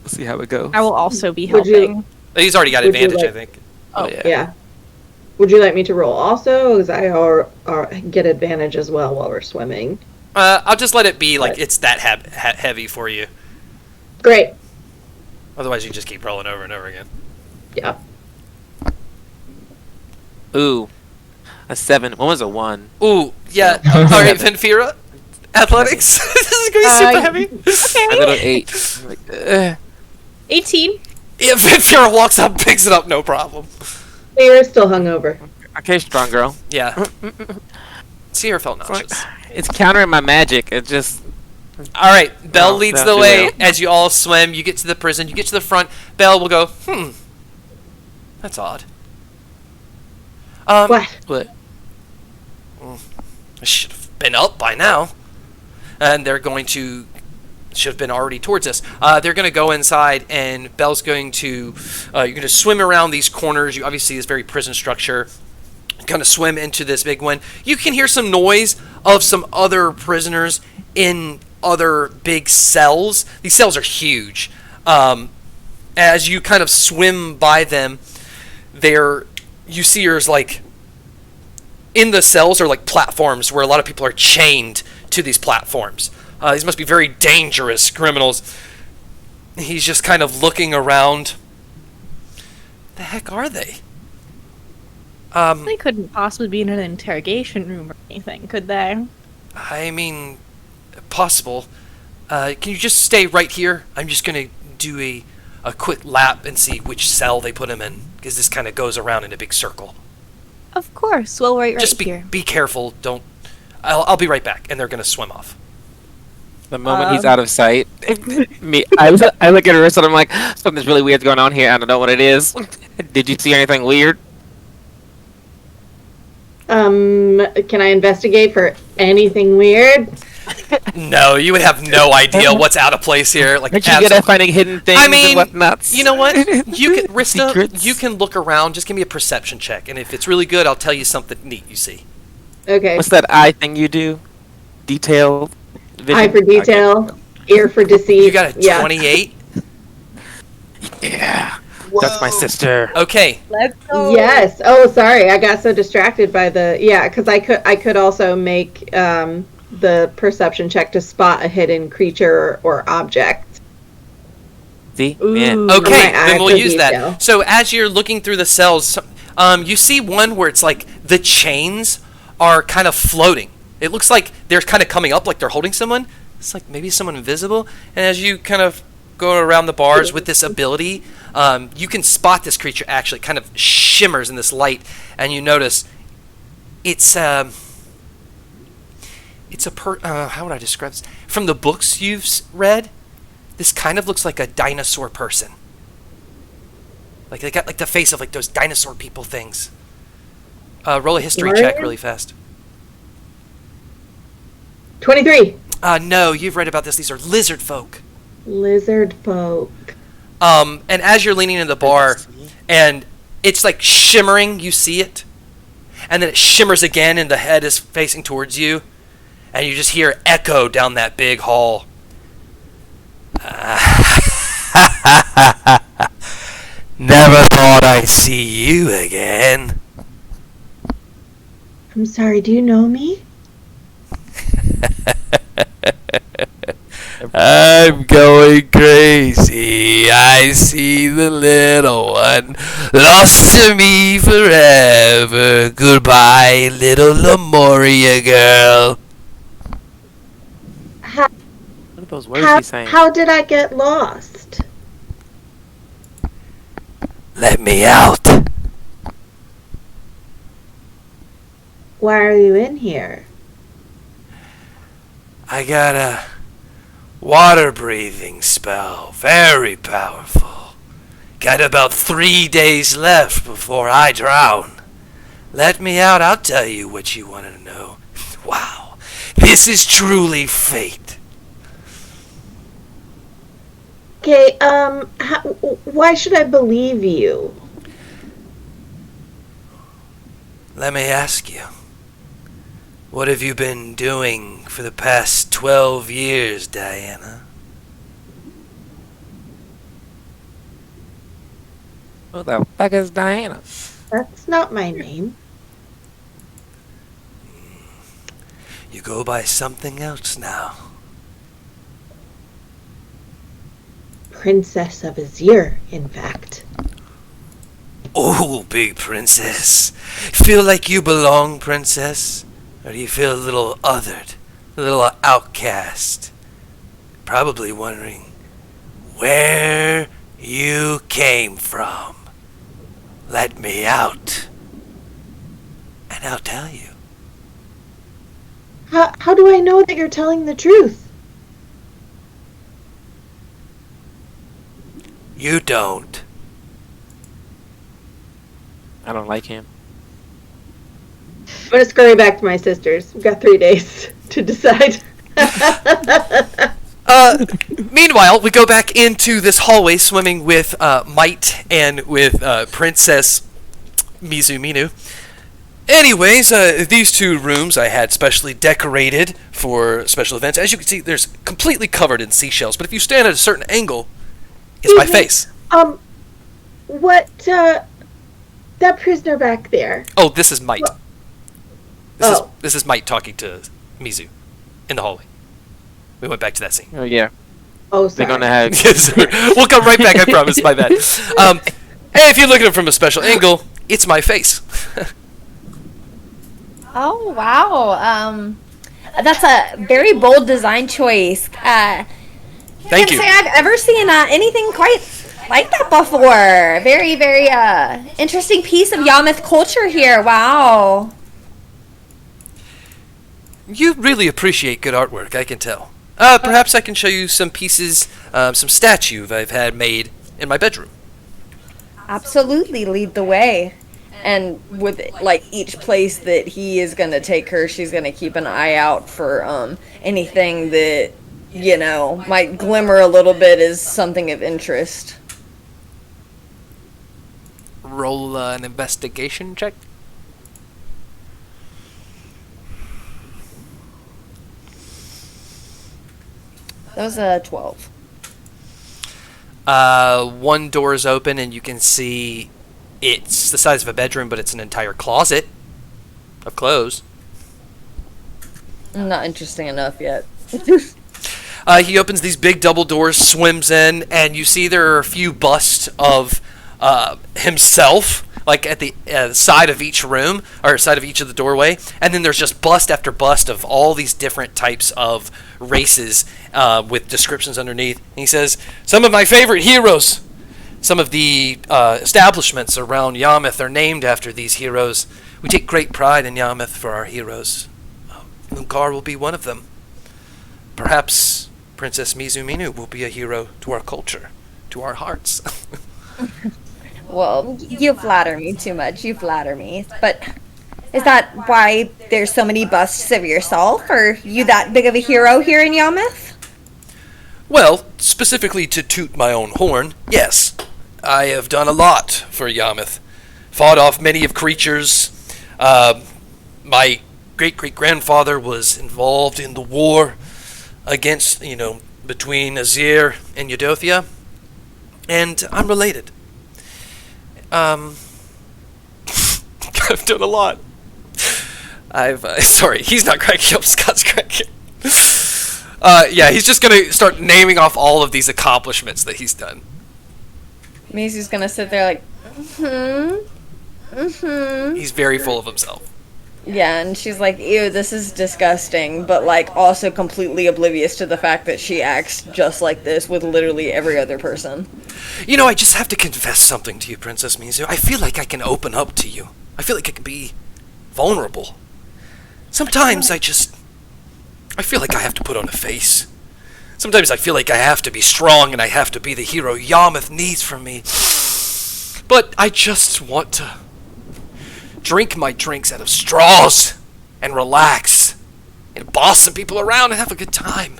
We'll see how it goes. I will also be Would you- helping. He's already got Would you advantage, I like- think. Oh yeah. Yeah. Would you like me to roll also? Because I get advantage as well while we're swimming. I'll just let it be like it's that heavy for you. Great. Otherwise, you just keep rolling over and over again. Yeah. Ooh, a 7. What was a 1? Ooh, yeah. All right, Venfira. Athletics. This is gonna be super heavy. A little 8. I'm like, 18. Yeah, Venfira walks up, picks it up, no problem. You're still hungover. okay, strong girl. Yeah. Sierra felt nauseous. It's countering my magic. It just. All right, Belle No, leads not the too way well. as you all swim. You get to the prison. You get to the front. Belle will go, that's odd. What? What? I should have been up by now. And they're going to... should have been already towards us. They're going to go inside, and Belle's going to... you're going to swim around these corners. You obviously see this very prison structure. Kind of swim into this big one. You can hear some noise of some other prisoners in other big cells. These cells are huge. As you kind of swim by them, you see there's like... in the cells are like platforms where a lot of people are chained to these platforms. These must be very dangerous criminals. He's just kind of looking around. The heck are they? They couldn't possibly be in an interrogation room or anything, could they? I mean, possible. Can you just stay right here? I'm just going to do a quick lap and see which cell they put him in, because this kind of goes around in a big circle. Of course. We'll wait right Just here. be careful. Don't. I'll be right back, and they're going to swim off. The moment he's out of sight, I look at Alyssa and I'm like, something's really weird's going on here. I don't know what it is. Did you see anything weird? Can I investigate for anything weird? No, you would have no idea what's out of place here. Like, Aren't you good at finding hidden things I mean, and whatnots? you know what? You can, Rista, Secrets? you can look around. Just give me a perception check, and if it's really good, I'll tell you something neat you see. Okay. What's that eye thing you do? Detail? Vision? Eye for detail, ear for deceit. You got a 28. Yeah. That's my sister. Okay. Let's go. Yes. Oh, sorry. I got so distracted by the because I could also make the perception check to spot a hidden creature or object. See? Ooh. Yeah. Okay, My eye then we'll for use detail. that. So as you're looking through the cells, you see one where it's like the chains are kind of floating. It looks like they're kind of coming up, like they're holding someone. It's like maybe someone invisible. And as you kind of go around the bars with this ability, you can spot this creature actually kind of shimmers in this light, and you notice it's how would I describe this? From the books you've read, this kind of looks like a dinosaur person. Like they got like the face of like those dinosaur people things. Roll a history check really fast. 23. No, you've read about this. These are lizard folk. Lizard folk. And as you're leaning in the bar, and it's like shimmering, you see it, and then it shimmers again, and the head is facing towards you, and you just hear it echo down that big hall. Never thought I'd see you again. I'm sorry. Do you know me? I'm going crazy. I see the little one lost to me forever. Goodbye, little Lemuria girl. How, What are those words he's saying? how did I get lost? Let me out. Why are you in here? I got a water breathing spell. Very powerful. Got about 3 days left before I drown. Let me out, I'll tell you what you want to know. Wow. This is truly fate. Okay, why should I believe you? Let me ask you. What have you been doing for the past 12 years, Diana? Who the fuck is Diana? That's not my name. You go by something else now. Princess of Azir, in fact. Oh, big princess. Feel like you belong, princess? Or do you feel a little othered, a little outcast? Probably wondering where you came from. Let me out, and I'll tell you. How do I know that you're telling the truth? You don't. I don't like him. I'm gonna scurry back to my sisters. We've got 3 days to decide. Meanwhile, we go back into this hallway swimming with Might and with Princess Mizuminu. Anyways, these two rooms I had specially decorated for special events. As you can see, there's completely covered in seashells, but if you stand at a certain angle, it's my face. What, that prisoner back there? Oh, this is Might. This is Might talking to Mizu in the hallway. We went back to that scene. Oh yeah. Oh, They're sorry. gonna have. Yes, we'll come right back, I promise, my bad. Hey, if you look at it from a special angle, it's my face. Oh wow. That's a very bold design choice. Thank Can't you. say I've ever seen anything quite like that before. Very, very interesting piece of Yarmouth culture here. Wow. You really appreciate good artwork, I can tell. Perhaps I can show you some pieces, some statues I've had made in my bedroom. Absolutely, lead the way. And with like each place that he is gonna take her, she's gonna keep an eye out for anything that might glimmer a little bit as something of interest. Roll an investigation check. That was a 12. One door is open and you can see it's the size of a bedroom, but it's an entire closet of clothes. Not interesting enough yet. He opens these big double doors, swims in, and you see there are a few busts of himself, like at the side of each room, or side of each of the doorway, and then there's just bust after bust of all these different types of races with descriptions underneath. And he says, some of my favorite heroes. Some of the establishments around Yarmouth are named after these heroes. We take great pride in Yarmouth for our heroes. Munkar will be one of them. Perhaps Princess Mizuminu will be a hero to our culture, to our hearts. Well, you flatter me too much. You flatter me. But is that why there's so many busts of yourself? Are you that big of a hero here in Yarmouth? Well, specifically to toot my own horn, yes. I have done a lot for Yarmouth. Fought off many of creatures. My great-great-grandfather was involved in the war against, between Azir and Eudothia. And I'm related. I've done a lot. Sorry, he's not cracking up, Scott's cracking. Yeah, he's just gonna start naming off all of these accomplishments that he's done. Maisie's gonna sit there like, He's very full of himself. Yeah, and she's like, ew, this is disgusting, but like also completely oblivious to the fact that she acts just like this with literally every other person. I just have to confess something to you, Princess Mizu. I feel like I can open up to you. I feel like I can be vulnerable. Sometimes I feel like I have to put on a face. Sometimes I feel like I have to be strong and I have to be the hero Yarmouth needs from me. But I just want to drink my drinks out of straws and relax and boss some people around and have a good time.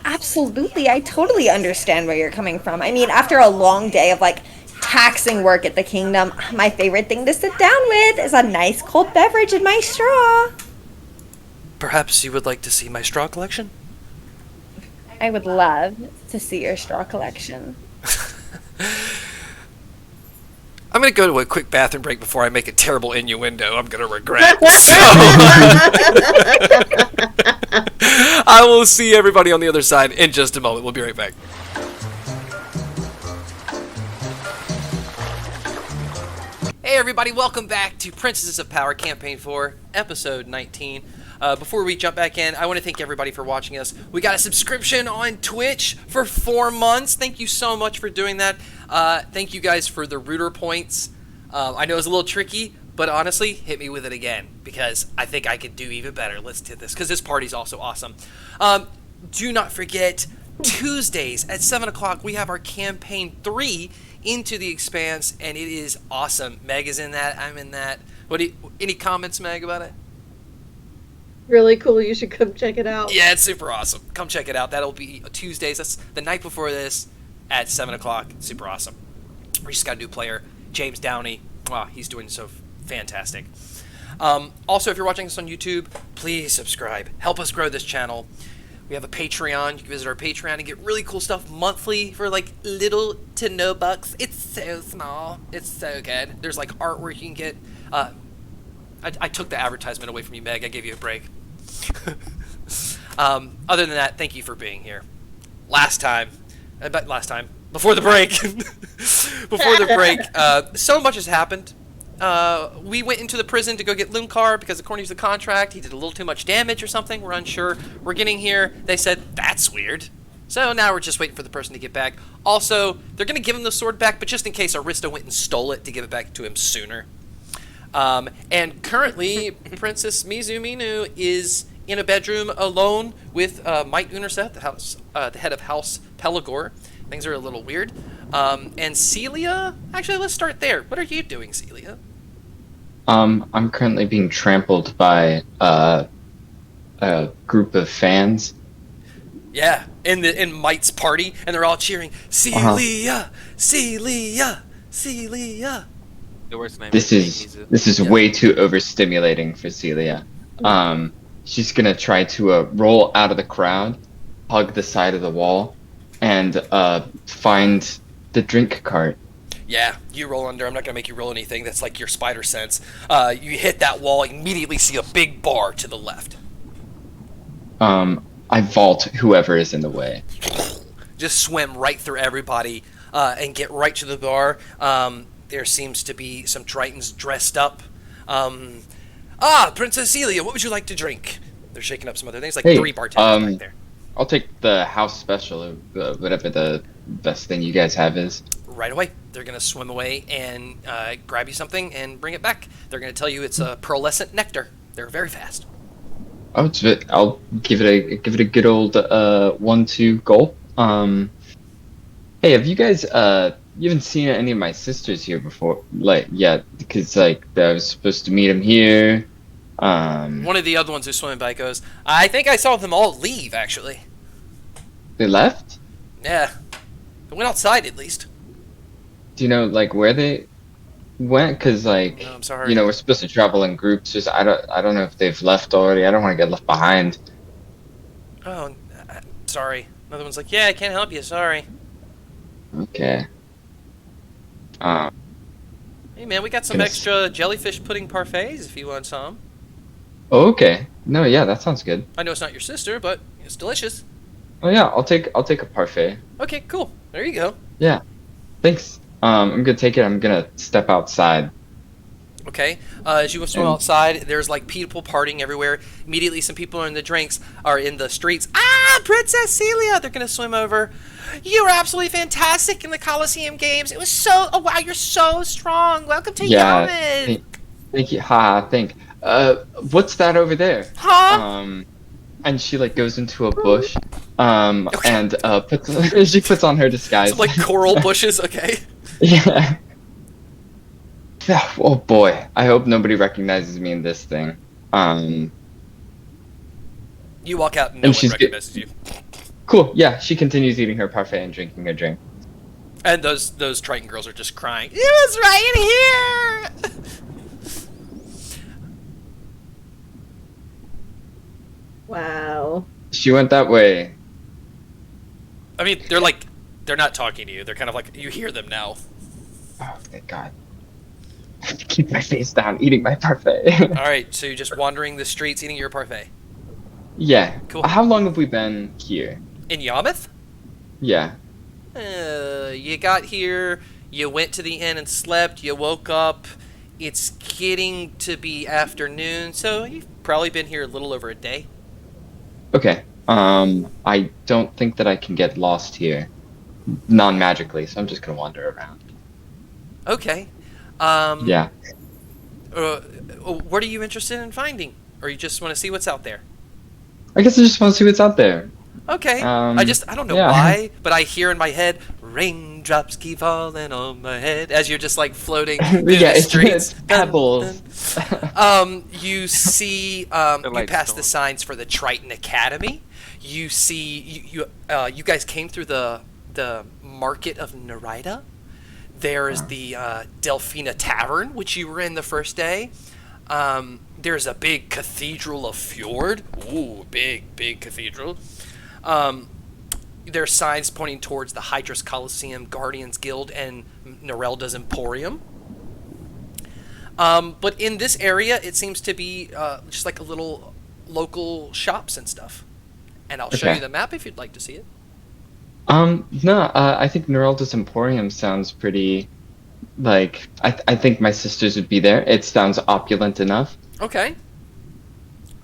Absolutely, I totally understand where you're coming from. I mean, after a long day of like taxing work at the kingdom, my favorite thing to sit down with is a nice cold beverage in my straw. Perhaps you would like to see my straw collection? I would love to see your straw collection. I'm going to go to a quick bathroom break before I make a terrible innuendo I'm going to regret. So, I will see everybody on the other side in just a moment. We'll be right back. Hey everybody, welcome back to Princesses of Power Campaign 4, Episode 19. Before we jump back in, I want to thank everybody for watching us. We got a subscription on Twitch for 4 months. Thank you so much for doing that. Thank you guys for the rooter points. I know it's a little tricky, but honestly, hit me with it again, because I think I could do even better. Let's do this, because this party's also awesome. Do not forget, Tuesdays at 7 o'clock, we have our Campaign 3, Into the Expanse, and it is awesome. Meg is in that. I'm in that. Any comments, Meg, about it? Really cool. You should come check it out. Yeah, it's super awesome. Come check it out. That'll be Tuesdays. That's the night before this at 7 o'clock. Super awesome. We just got a new player, James Downey. Wow, he's doing so fantastic. Also, if you're watching us on YouTube, please subscribe. Help us grow this channel. We have a Patreon. You can visit our Patreon and get really cool stuff monthly for like little to no bucks. It's so small. It's so good. There's like artwork you can get. I took the advertisement away from you, Meg. I gave you a break. Other than that, thank you for being here. Before the break, so much has happened. We went into the prison to go get Lunkar because according to the contract, he did a little too much damage or something. We're unsure. We're getting here. They said, that's weird. So now we're just waiting for the person to get back. Also, they're going to give him the sword back, but just in case Arista went and stole it to give it back to him sooner. And currently, Princess Mizuminu is in a bedroom alone with Mike Unerset, the head of House Pelagor. Things are a little weird. And Celia? Actually, let's start there. What are you doing, Celia? I'm currently being trampled by a group of fans. Yeah, in Mite's party, and they're all cheering, Celia, Celia, Celia. The worst name. This is way too overstimulating for Celia. She's gonna try to roll out of the crowd, hug the side of the wall, and find the drink cart. Yeah, you roll under. I'm not gonna make you roll anything. That's like your spider sense. You hit that wall, immediately see a big bar to the left. I vault whoever is in the way. Just swim right through everybody and get right to the bar. There seems to be some Tritons dressed up. Princess Celia, what would you like to drink? They're shaking up some other things, like 3 bartenders back there. I'll take the house special, whatever the best thing you guys have is. Right away. They're going to swim away and grab you something and bring it back. They're going to tell you it's a pearlescent nectar. They're very fast. Oh, I'll give it a good old 1-2 gulp. Hey, have you guys you haven't seen any of my sisters here before, yet? Because I was supposed to meet them here. One of the other ones who's swimming by goes, I think I saw them all leave, actually. They left? Yeah. They went outside, at least. Do you know, where they went? Because, No, I'm sorry. we're supposed to travel in groups. Just, I don't know if they've left already. I don't want to get left behind. Oh, sorry. Another one's like, yeah, I can't help you, sorry. Okay. Hey, man, we got some extra jellyfish pudding parfaits if you want some. Oh, okay. No, yeah, that sounds good. I know it's not your sister, but it's delicious. Oh yeah, I'll take a parfait. Okay, cool. There you go. Yeah. Thanks. I'm gonna take it. I'm gonna step outside. Okay. As you swim outside, there's people partying everywhere. Immediately, some people are in the streets. Princess Celia! They're gonna swim over. You were absolutely fantastic in the Coliseum Games. It was so. Oh wow, you're so strong. Welcome to Yemen. Thank you. What's that over there? Huh? And she goes into a bush. And she puts on her disguise. Some coral bushes. Okay. Yeah. Oh boy, I hope nobody recognizes me in this thing. You walk out and no one recognizes you. Cool. Yeah, she continues eating her parfait and drinking her drink. And those Triton girls are just crying. It was right here. Wow. She went that way. I mean, they're not talking to you. They're kind of like, you hear them now. Oh, thank God. Keep my face down, eating my parfait. All right, so you're just wandering the streets eating your parfait. Yeah. Cool. How long have we been here? In Yarmouth? Yeah. You got here, you went to the inn and slept, you woke up, it's getting to be afternoon, so you've probably been here a little over a day. Okay. I don't think that I can get lost here non-magically, so I'm just gonna wander around. Okay. Yeah. What are you interested in finding? Or you just want to see what's out there? I guess I just want to see what's out there. Okay. I don't know yeah. why, but I hear in my head, raindrops keep falling on my head, as you're just like floating through Yeah, the it's streets. pebbles. You see, you lights pass go the on. signs for the Triton Academy. You see, you guys came through the market of Nerida. There's the Delphina Tavern, which you were in the first day. There's a big cathedral of Fjord. Ooh, big cathedral. There's signs pointing towards the Hydrus Coliseum, Guardians Guild, and Nerelda's Emporium. But in this area, it seems to be just like a little local shops and stuff. And I'll show Okay. you the map if you'd like to see it. No, I think Nerelda's Emporium sounds pretty, like, I think my sisters would be there. It sounds opulent enough. Okay.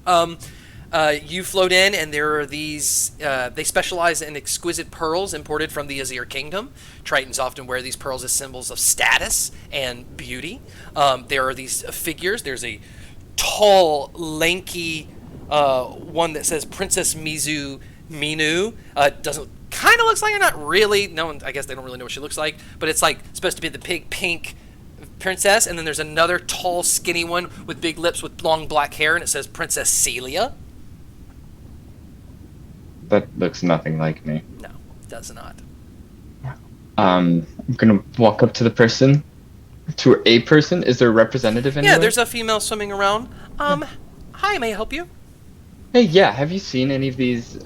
You float in, and there are these. They specialize in exquisite pearls imported from the Azir Kingdom. Tritons often wear these pearls as symbols of status and beauty. There are these figures. There's a tall, lanky one that says Princess Mizu Minu. Doesn't kind of looks like her, not really. No one, I guess they don't really know what she looks like, but it's like supposed to be the big pink princess. And then there's another tall, skinny one with big lips with long black hair, and it says Princess Celia. That looks nothing like me. No, it does not. I'm gonna walk up to the person. To a person? Is there a representative anywhere? Yeah, there's a female swimming around. Hi, may I help you? Hey, yeah, have you seen any of these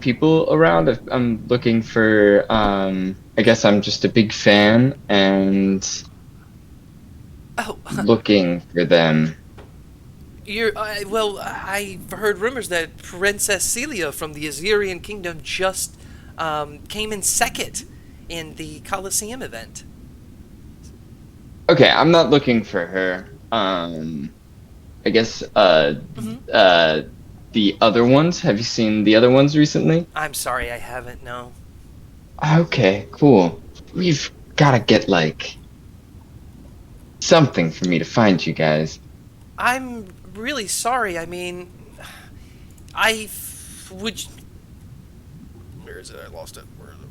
people around? I'm looking for, I guess I'm just a big fan and Oh, looking for them. I've heard rumors that Princess Celia from the Azirian Kingdom just came in second in the Colosseum event. Okay, I'm not looking for her. I guess, the other ones? Have you seen the other ones recently? I'm sorry, I haven't, no. Okay, cool. We've gotta get, like, something for me to find you guys. I'm really sorry, I mean, would... Where is it? I lost it. Where is it?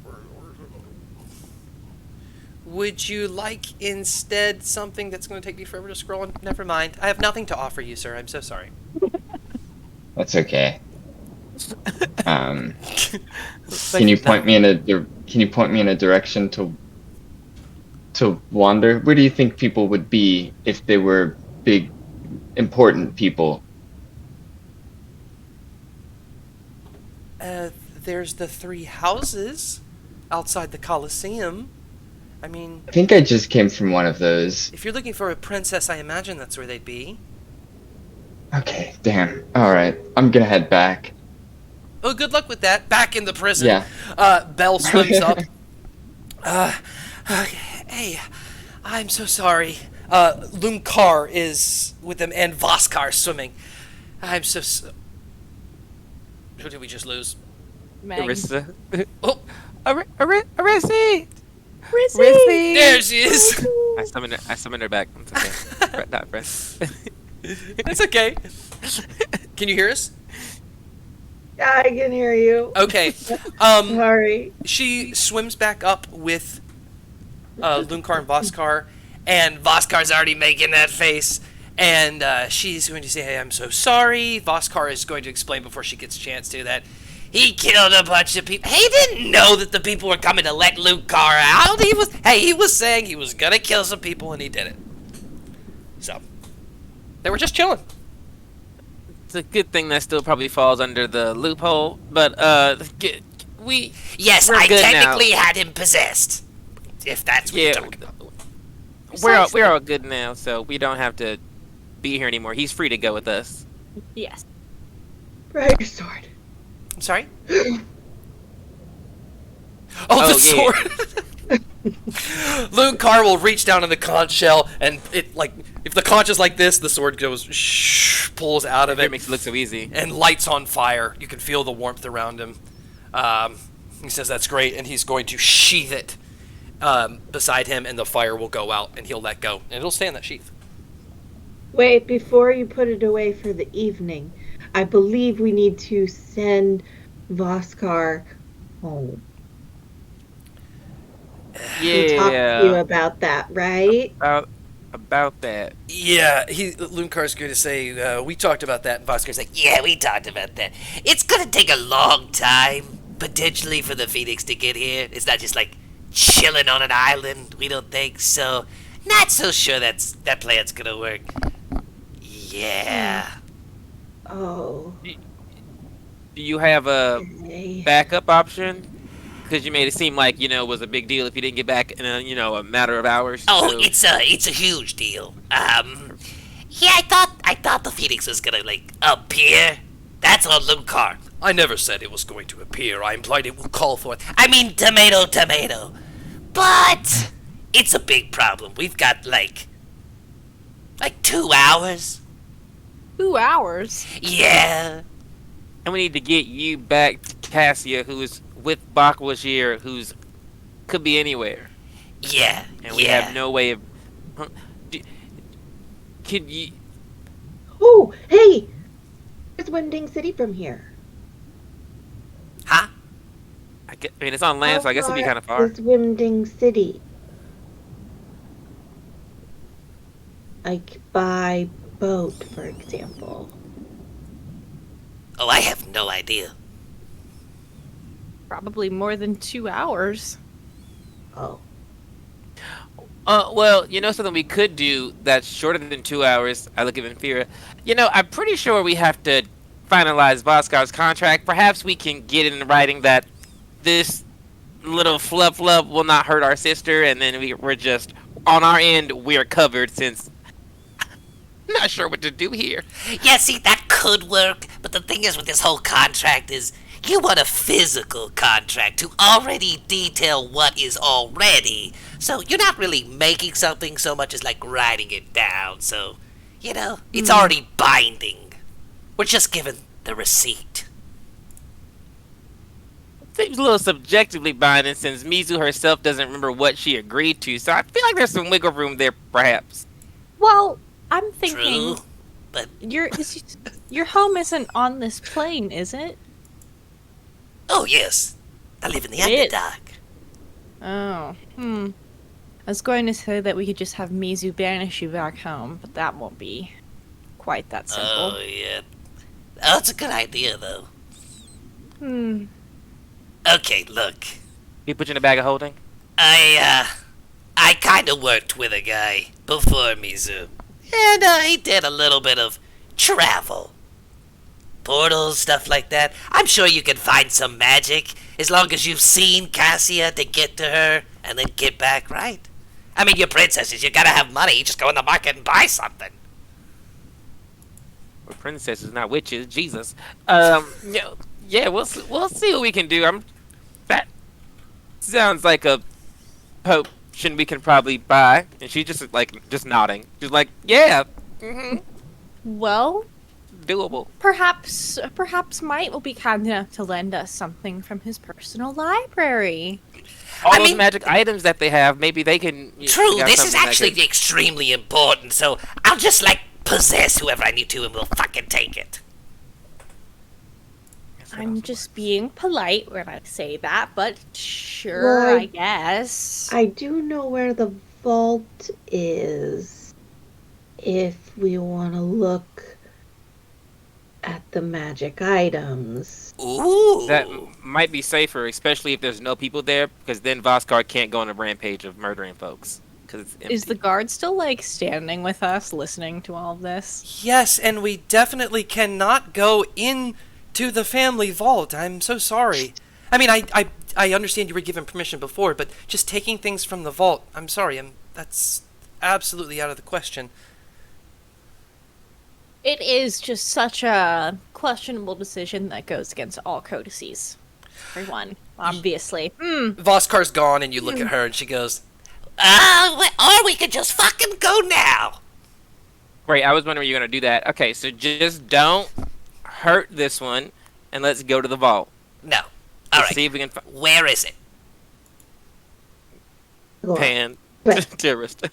Would you like instead something that's going to take me forever to scroll on? Never mind. I have nothing to offer you, sir. I'm so sorry. That's okay. Can you point me in a direction to wander? Where do you think people would be if they were big, important people? There's the 3 houses outside the Colosseum. I mean, I think I just came from one of those. if you're looking for a princess, I imagine that's where they'd be. Okay, damn. Alright, I'm gonna head back. Oh, good luck with that. Back in the prison. Yeah. Belle swims up. Hey, I'm so sorry. Lumkar is with them, and Voskar swimming. I'm so... Who did we just lose? Meg. Alyssa. Oh, Alyssa! Rizzy! there she is. I summoned her back. It's okay. Fret not, fret. It's okay. Can you hear us? Yeah, I can hear you. Okay. Sorry. She swims back up with Lumkar and Voskar, and Voskar's already making that face, and she's going to say, "Hey, I'm so sorry." Voskar is going to explain before she gets a chance to that He killed a bunch of people. He didn't know that the people were coming to let Luke Carr out. He was saying he was gonna kill some people, and he did it. So they were just chilling. It's a good thing that still probably falls under the loophole, but Yes, we're I good technically had him possessed. If that's what you're talking about. we're all good now, so we don't have to be here anymore. He's free to go with us. Yes. Right, your sword. I'm sorry? Oh, the yeah. sword! Luke Carr will reach down in the conch shell, and if the conch is like this, the sword goes pulls out of It it. makes it look so easy. And lights on fire. You can feel the warmth around him. He says that's great, and he's going to sheath it beside him, and the fire will go out, and he'll let go, and it'll stay in that sheath. Wait, before you put it away for the evening, I believe we need to send Voskar home. We talked to you about that, right? About that. Yeah, Lunkar's going to say, we talked about that, and Voskar's like, yeah, we talked about that. It's going to take a long time, potentially, for the Phoenix to get here. It's not just like chilling on an island, we don't think so. Not so sure that plan's going to work. Yeah. Oh. Do you have a Okay. backup option? Because you made it seem like, it was a big deal if you didn't get back in a matter of hours. Oh, so- it's a huge deal. Yeah, I thought the Phoenix was gonna appear. That's on Lunkar. I never said it was going to appear. I implied it will call for it. I mean, tomato. But it's a big problem. We've got like 2 hours. 2 hours. Yeah. And we need to get you back to Cassia, who is with Bakwajir, who's could be anywhere. Yeah. And we have no way of... Could you... Oh, hey! Where's Winding City from here? Huh? I mean, it's on land, so I guess it'll be kind of far. Is Winding City? Like by boat, for example. Oh, I have no idea. Probably more than 2 hours. Oh. Well, something we could do that's shorter than 2 hours. I look at Infira. I'm pretty sure we have to finalize Voskar's contract. Perhaps we can get in writing that this little flub will not hurt our sister, and then we're just on our end. We're covered since. I'm not sure what to do here. Yeah, see, that could work, but the thing is with this whole contract is you want a physical contract to already detail what is already. So you're not really making something so much as writing it down. So, it's already binding. We're just given the receipt. Seems a little subjectively binding since Mizu herself doesn't remember what she agreed to. So I feel like there's some wiggle room there, perhaps. Well, I'm thinking True, but your home isn't on this plane, is it? oh yes, I live in the It is. Underdark. Oh, I was going to say that we could just have Mizu banish you back home, but that won't be quite that simple. Oh yeah, oh, that's a good idea though. Okay, look, You put you in a bag of holding? I kind of worked with a guy before Mizu, and he did a little bit of travel. Portals, stuff like that. I'm sure you can find some magic, as long as you've seen Cassia to get to her, and then get back, right? I mean, you're princesses, you gotta have money, you just go in the market and buy something. We're princesses, not witches. Jesus. Yeah, we'll see what we can do. That sounds like a potion we can probably buy. And she's just nodding. She's like, yeah, Well, doable. perhaps Might will be kind enough to lend us something from his personal library. All I those mean- magic items that they have, maybe they can. True, got this is something that actually could- extremely important, so I'll just, possess whoever I need to and we'll fucking take it. I'm just being polite when I say that, but sure, Well, I guess. I do know where the vault is. If we want to look at the magic items. Ooh. That might be safer, especially if there's no people there, because then Voskar can't go on a rampage of murdering folks. Because it's empty. Is the guard still, like, standing with us, listening to all of this? Yes, and we definitely cannot go into the family vault. I'm so sorry. I mean, I understand you were given permission before, but just taking things from the vault, I'm sorry. That's absolutely out of the question. It is just such a questionable decision that goes against all codices. For one, obviously. Voskar's gone, and you look at her, and she goes, Or we could just fucking go now. Great, I was wondering you were going to do that. Okay, so just don't hurt this one, and let's go to the vault. No. All right. See if we can Where is it? pan But- terrorist.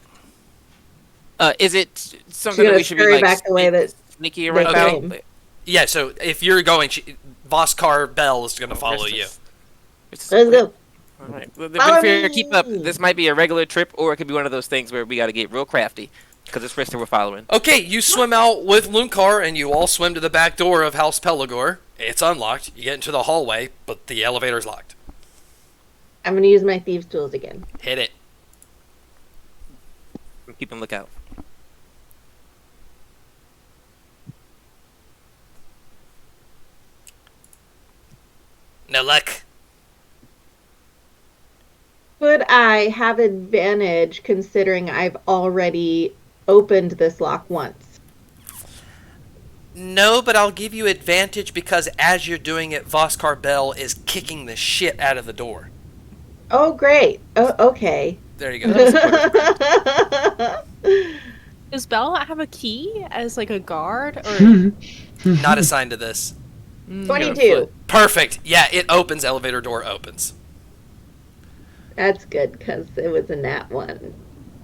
Is it She's something that gonna we should be scurry like back the way that sneaky around? they about? came. yeah, so if you're going, Voskar Bell is going to follow you. Let's go. All right. Follow Fair, keep up. me. This might be a regular trip, or it could be one of those things where we got to get real crafty because it's Krista we're following. Okay, you swim out with Lunkar, and you all swim to the back door of House Pelagor. It's unlocked. You get into the hallway, but the elevator's locked. I'm gonna use my thieves' tools again. Hit it. Keep a lookout. No luck. Could I have advantage considering I've already opened this lock once? No, but I'll give you advantage because as you're doing it, Voskar Bell is kicking the shit out of the door. Oh, great. Oh, okay. There you go. Does Belle not have a key as, like, a guard? Or Not assigned to this. 22. Perfect. Yeah, it opens. Elevator door opens. That's good because it was a nat one.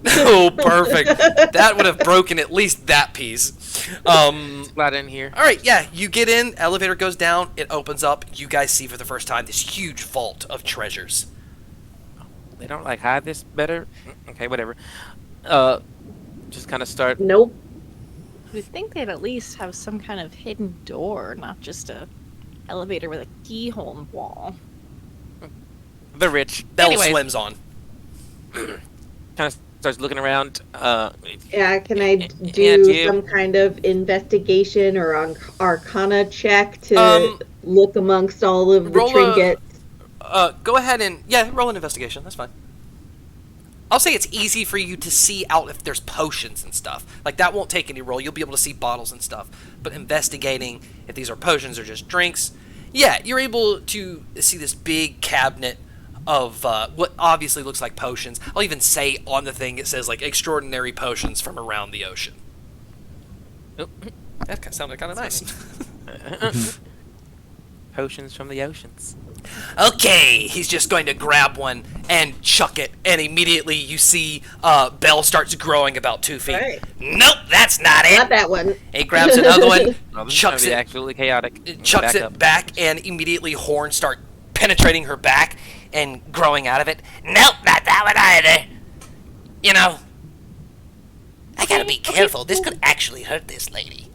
Oh, perfect. That would have broken at least that piece. Slide in here. All right, yeah, you get in, elevator goes down, it opens up. You guys see for the first time this huge vault of treasures. They don't like hide this better. Okay, whatever. Just kind of start. Nope. you'd think they'd at least have some kind of hidden door, not just a elevator with a keyhole in the wall. The rich. Bell Anyways, swims on. kind of starts looking around. Yeah, can I And do you- some kind of investigation or arcana check to look amongst all of the roll a- trinkets? Go ahead and roll an investigation. That's fine. I'll say it's easy for you to see out if there's potions and stuff. Like, that won't take any roll. You'll be able to see bottles and stuff. But investigating if these are potions or just drinks, you're able to see this big cabinet of what obviously looks like potions. I'll even say on the thing it says, like, extraordinary potions from around the ocean. Oh, That sounded kind of nice. potions from the oceans. Okay, he's just going to grab one and chuck it, and immediately you see Bell starts growing about 2 feet. Right. Nope, that's not it. Not that one. He grabs another one, Oh, this is chucks gonna be it, absolutely chaotic. chucks Back it up. back, and immediately horns start penetrating her back and growing out of it. Nope, not that one either. You know, I gotta be careful. This could actually hurt this lady.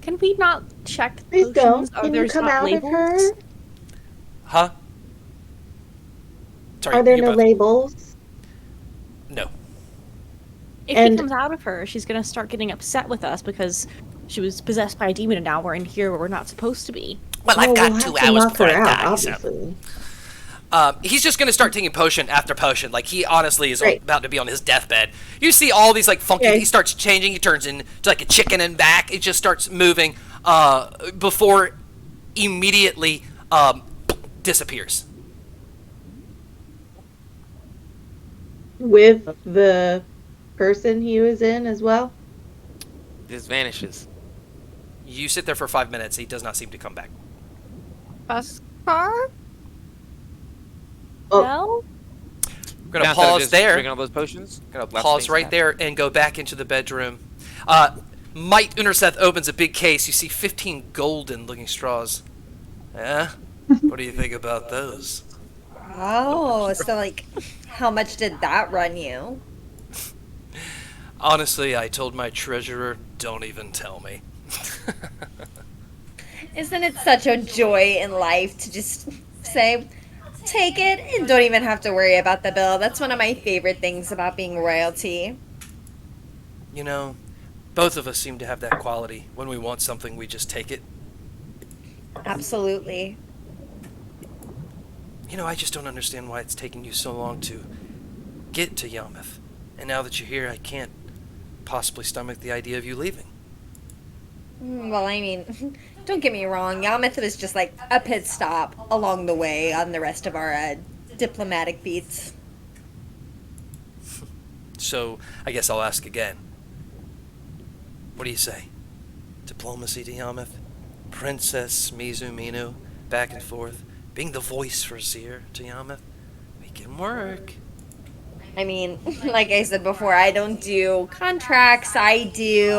Can we not check the Please potions? don't. Can you come out of her? Huh? Sorry, Are there you no both- labels? No. If And- he comes out of her, she's gonna start getting upset with us because she was possessed by a demon and now we're in here where we're not supposed to be. Well, I've Well, got we'll 2 have to hours knock before her I out, die. So. obviously. He's just going to start taking potion after potion. Like, he honestly is Right. about to be on his deathbed. You see all these, like, funky... Okay. He starts changing. He turns into, like, a chicken and back. It just starts moving before immediately disappears. With the person he was in as well? Just vanishes. You sit there for 5 minutes. He does not seem to come back. Buskar? Oh. No? We're going to Instead of pause just there. drinking all those potions. Gonna Lots of pause things right happen. there and go back into the bedroom. Might Unerseth opens a big case. You see 15 golden looking straws. Yeah? What do you think about those? Oh, so like, how much did that run you? Honestly, I told my treasurer, don't even tell me. Isn't it such a joy in life to just say, take it and don't even have to worry about the bill? That's one of my favorite things about being royalty. You know, both of us seem to have that quality. When we want something, we just take it. Absolutely. You know, I just don't understand why it's taking you so long to get to Yarmouth. And now that you're here, I can't possibly stomach the idea of you leaving. Well, I mean, don't get me wrong. Yarmouth was just like a pit stop along the way on the rest of our diplomatic beats. So, I guess I'll ask again. What do you say? Diplomacy to Yarmouth? Princess Mizu Minu, back and forth, being the voice for Seer to Yarmouth? We can work. I mean, like I said before, I don't do contracts. I do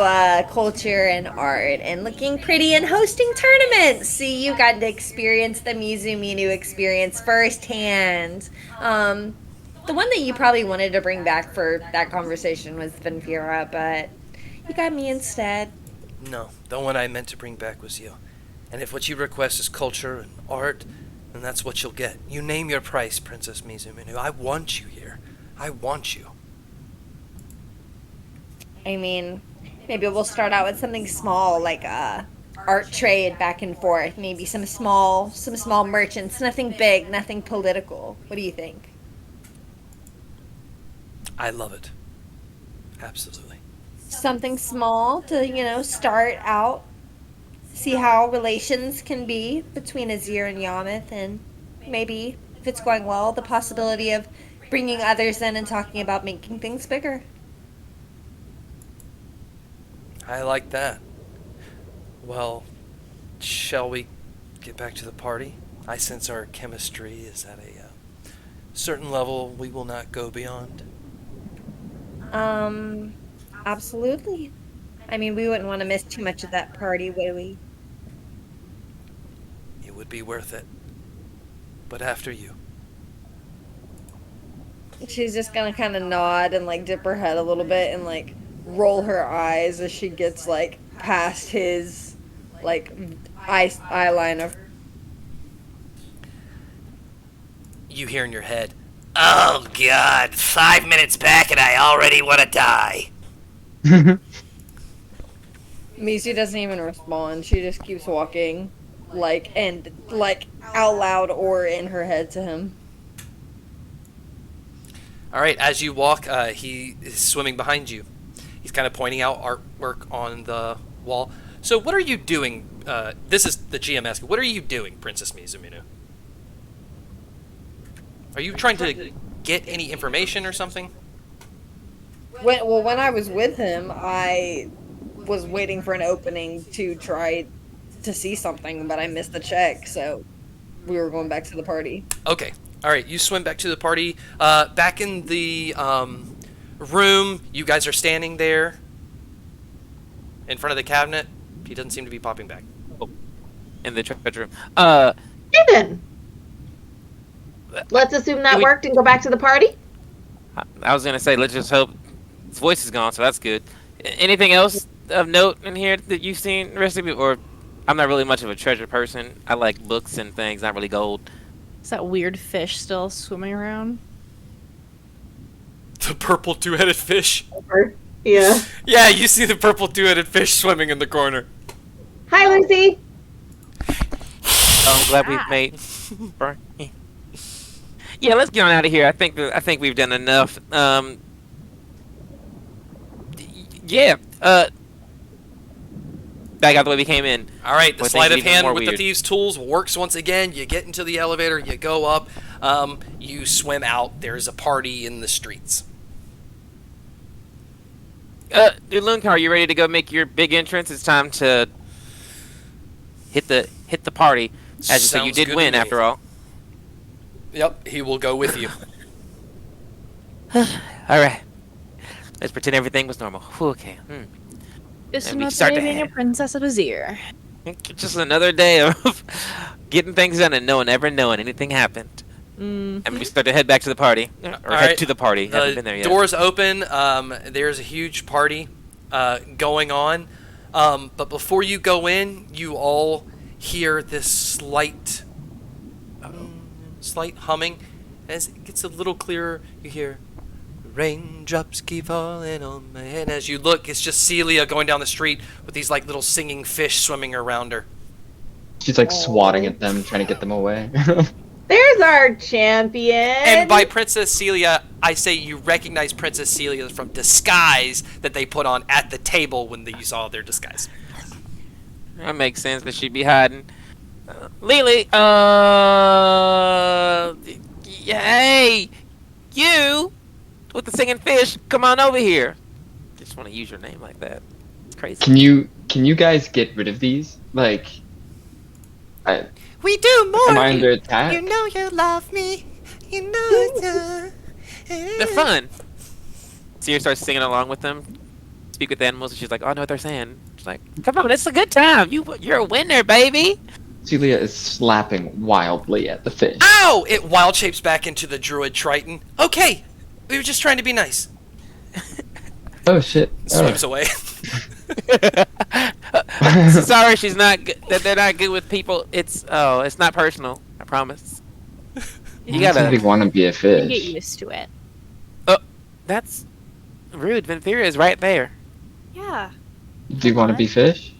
culture and art and looking pretty and hosting tournaments. See, you got to experience the Mizu Minu experience firsthand. The one that you probably wanted to bring back for that conversation was Venfira, but you got me instead. No, the one I meant to bring back was you. And if what you request is culture and art, then that's what you'll get. You name your price, Princess Mizu Minu. I want you here. I want you. I mean, maybe we'll start out with something small, like art trade back and forth. Maybe some small merchants. Nothing big, nothing political. What do you think? I love it. Absolutely. Something small to, start out. See how relations can be between Azir and Yarmouth, and maybe, if it's going well, the possibility of bringing others in and talking about making things bigger. I like that. Well, shall we get back to the party? I sense our chemistry is at a certain level we will not go beyond. Absolutely. I mean, we wouldn't want to miss too much of that party, would we? It would be worth it. But after you. She's just gonna kind of nod and like dip her head a little bit and like roll her eyes as she gets like past his like eyeliner. You hear in your head, Oh, God. 5 minutes back and I already want to die. Mizu doesn't even respond. She just keeps walking, like out loud or in her head to him. All right, as you walk, he is swimming behind you. He's kind of pointing out artwork on the wall. So what are you doing? This is the GM asking. What are you doing, Princess Mizumino? Are you trying to get any information or something? When I was with him, I was waiting for an opening to try to see something, but I missed the check, so we were going back to the party. Okay. All right, you swim back to the party. Back in the room, you guys are standing there in front of the cabinet. He doesn't seem to be popping back. Oh, in the treasure room. Okay then. Let's assume that worked and go back to the party. I was gonna say, let's just hope his voice is gone, so that's good. Anything else of note in here that you've seen, the rest of you? Or I'm not really much of a treasure person. I like books and things, not really gold. Is that weird fish still swimming around? The purple two-headed fish. Yeah. Yeah, you see the purple two-headed fish swimming in the corner. Hi, Lucy. I'm glad we've made. Yeah, let's get on out of here. I think we've done enough. Yeah. Back out the way we came in. All right, the Boy, sleight of things are even hand more with the weird. thieves' tools works once again. You get into the elevator, you go up, you swim out. There's a party in the streets. Dude, Luncar, are you ready to go make your big entrance? It's time to hit the party. As you said, you Sounds did good win to me. after all. Yep, he will go with you. All right. Let's pretend everything was normal. Okay. Just And we another start day to being a have- princess of Azir. Just another day of getting things done and never knowing anything happened. Mm. And we start to head back to the party. Or All head right, to the party. Haven't The been there yet. doors open. There's a huge party going on. But before you go in, you all hear this slight humming. As it gets a little clearer, you hear, raindrops keep falling on my head. As you look, it's just Celia going down the street with these like little singing fish swimming around her. She's like swatting at them, trying to get them away. There's our champion. And by Princess Celia, I say you recognize Princess Celia from disguise that they put on at the table when you saw their disguise. That makes sense that she'd be hiding. Lily, hey, you with the singing fish, come on over here. Just want to use your name like that. It's crazy. Can you guys get rid of these? Like, We do more. am I under attack? You know you love me. You know it's They're fun. Seer starts singing along with them. Speak with the animals, and she's like, "Oh, I know what they're saying." She's like, "Come on, it's a good time. You're a winner, baby." Celia is slapping wildly at the fish. Ow! It wild shapes back into the druid Triton. Okay, we were just trying to be nice. Oh shit! Swims away. Sorry, she's not. That they're not good with people. It's not personal. I promise. You gotta. They want to be a Get fish. used to it. Oh, that's rude. Venthira is right there. Yeah. Do you want to be fish?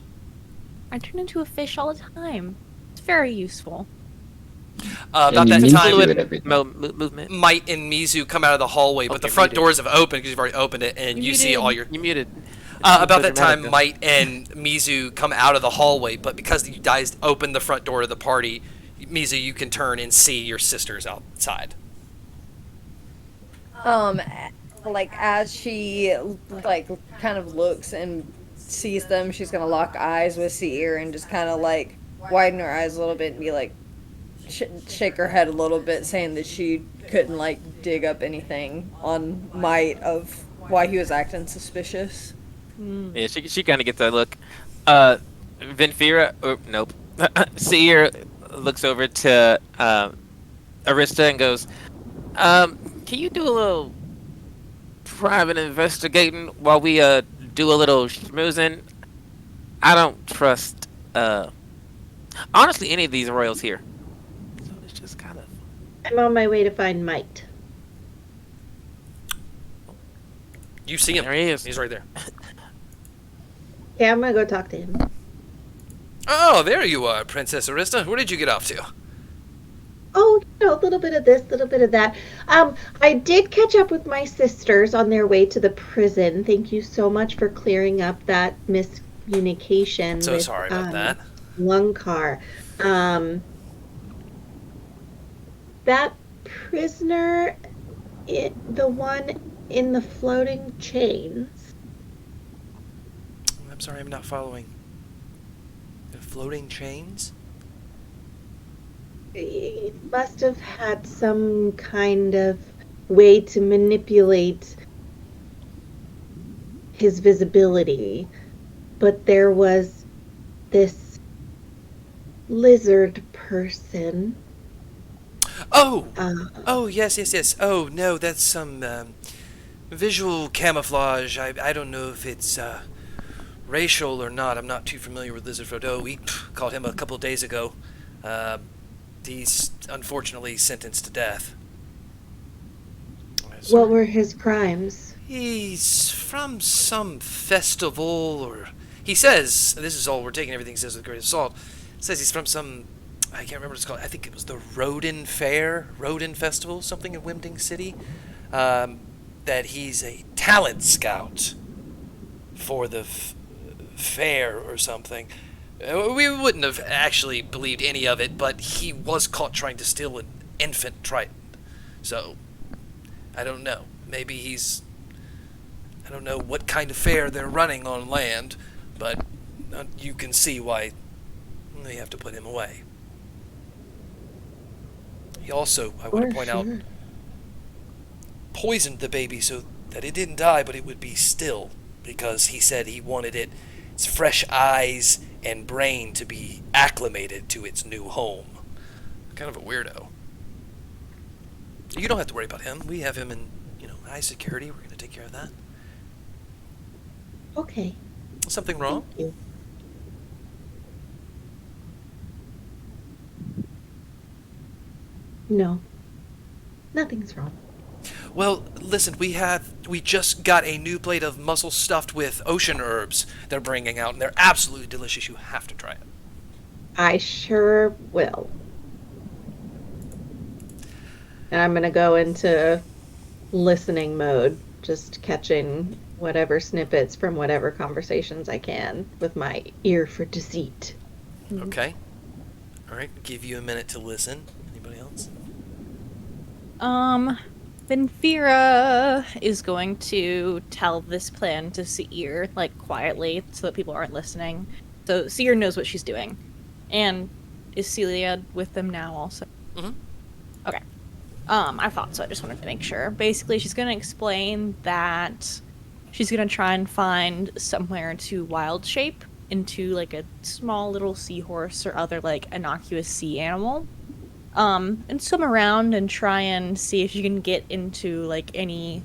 I turn into a fish all the time. It's very useful. About And you that need to time, do it every day. Movement. Might and Mizu come out of the hallway, but Okay, the front muted. doors have opened because you've already opened it, and you see all your. You muted. About that time, Dramatica. Might and Mizu come out of the hallway, but because you guys opened the front door of the party, Mizu, you can turn and see your sisters outside. Like as she like kind of looks and sees them, she's gonna lock eyes with Seer and just kind of like widen her eyes a little bit and be like shake her head a little bit, saying that she couldn't like dig up anything on Might of why he was acting suspicious. Yeah, she kind of gets that look. Venfira, nope. Seer looks over to Arista and goes, "Can you do a little private investigating while we do a little schmoozing? I don't trust honestly any of these royals here. So it's just kind of." I'm on my way to find Might. You see him. There he is. He's right there. Yeah, I'm gonna go talk to him. Oh, there you are, Princess Arista. Where did you get off to? Oh, a little bit of this, a little bit of that. I did catch up with my sisters on their way to the prison. Thank you so much for clearing up that miscommunication. So with, sorry about that. Lungcar. That prisoner, the one in the floating chains. I'm sorry, I'm not following. The floating chains? He must have had some kind of way to manipulate his visibility, but there was this lizard person. Oh! Oh, yes. Oh, no, that's some visual camouflage. I don't know if it's racial or not. I'm not too familiar with Lizard Frodo. We caught him a couple days ago. He's unfortunately sentenced to death. What were his crimes? He's from some festival, or he says, this is all we're taking, everything he says with great assault. Says he's from some, I can't remember what it's called. I think it was the Rodin Festival, something in Wimding City. That he's a talent scout for the fair or something. We wouldn't have actually believed any of it, but he was caught trying to steal an infant Triton. So, I don't know. Maybe I don't know what kind of fair they're running on land, but you can see why they have to put him away. He also, I want to point out, poisoned the baby so that it didn't die, but it would be still, because he said he wanted its fresh eyes and brain to be acclimated to its new home. Kind of a weirdo. You don't have to worry about him. We have him in, high security. We're going to take care of that. Okay. Something wrong? Thank you. No. Nothing's wrong. Well, listen, we just got a new plate of mussel stuffed with ocean herbs they're bringing out, and they're absolutely delicious. You have to try it. I sure will. And I'm going to go into listening mode, just catching whatever snippets from whatever conversations I can with my ear for deceit. Okay. All right. Give you a minute to listen. Anybody else? Benfira is going to tell this plan to Seir, like, quietly, so that people aren't listening. So Seir knows what she's doing. And is Celia with them now also? Mm-hmm. Okay. I thought so. I just wanted to make sure. Basically, she's going to explain that she's going to try and find somewhere to wild shape into, like, a small little seahorse or other, like, innocuous sea animal. And swim around and try and see if you can get into, like, any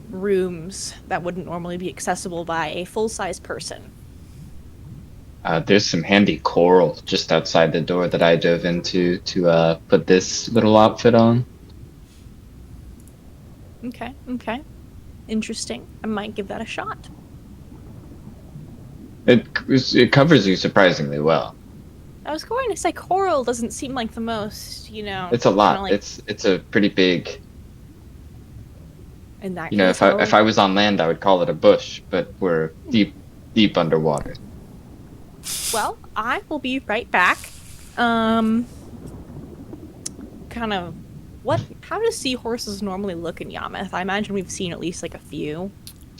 rooms that wouldn't normally be accessible by a full-size person. There's some handy coral just outside the door that I dove into to put this little outfit on. Okay. Interesting. I might give that a shot. It covers you surprisingly well. I was going to say coral doesn't seem like the most, It's a lot. Like, It's a pretty big. in that If I was on land, I would call it a bush, but we're deep underwater. Well, I will be right back. Kind of, how do seahorses normally look in Yarmouth? I imagine we've seen at least, like, a few.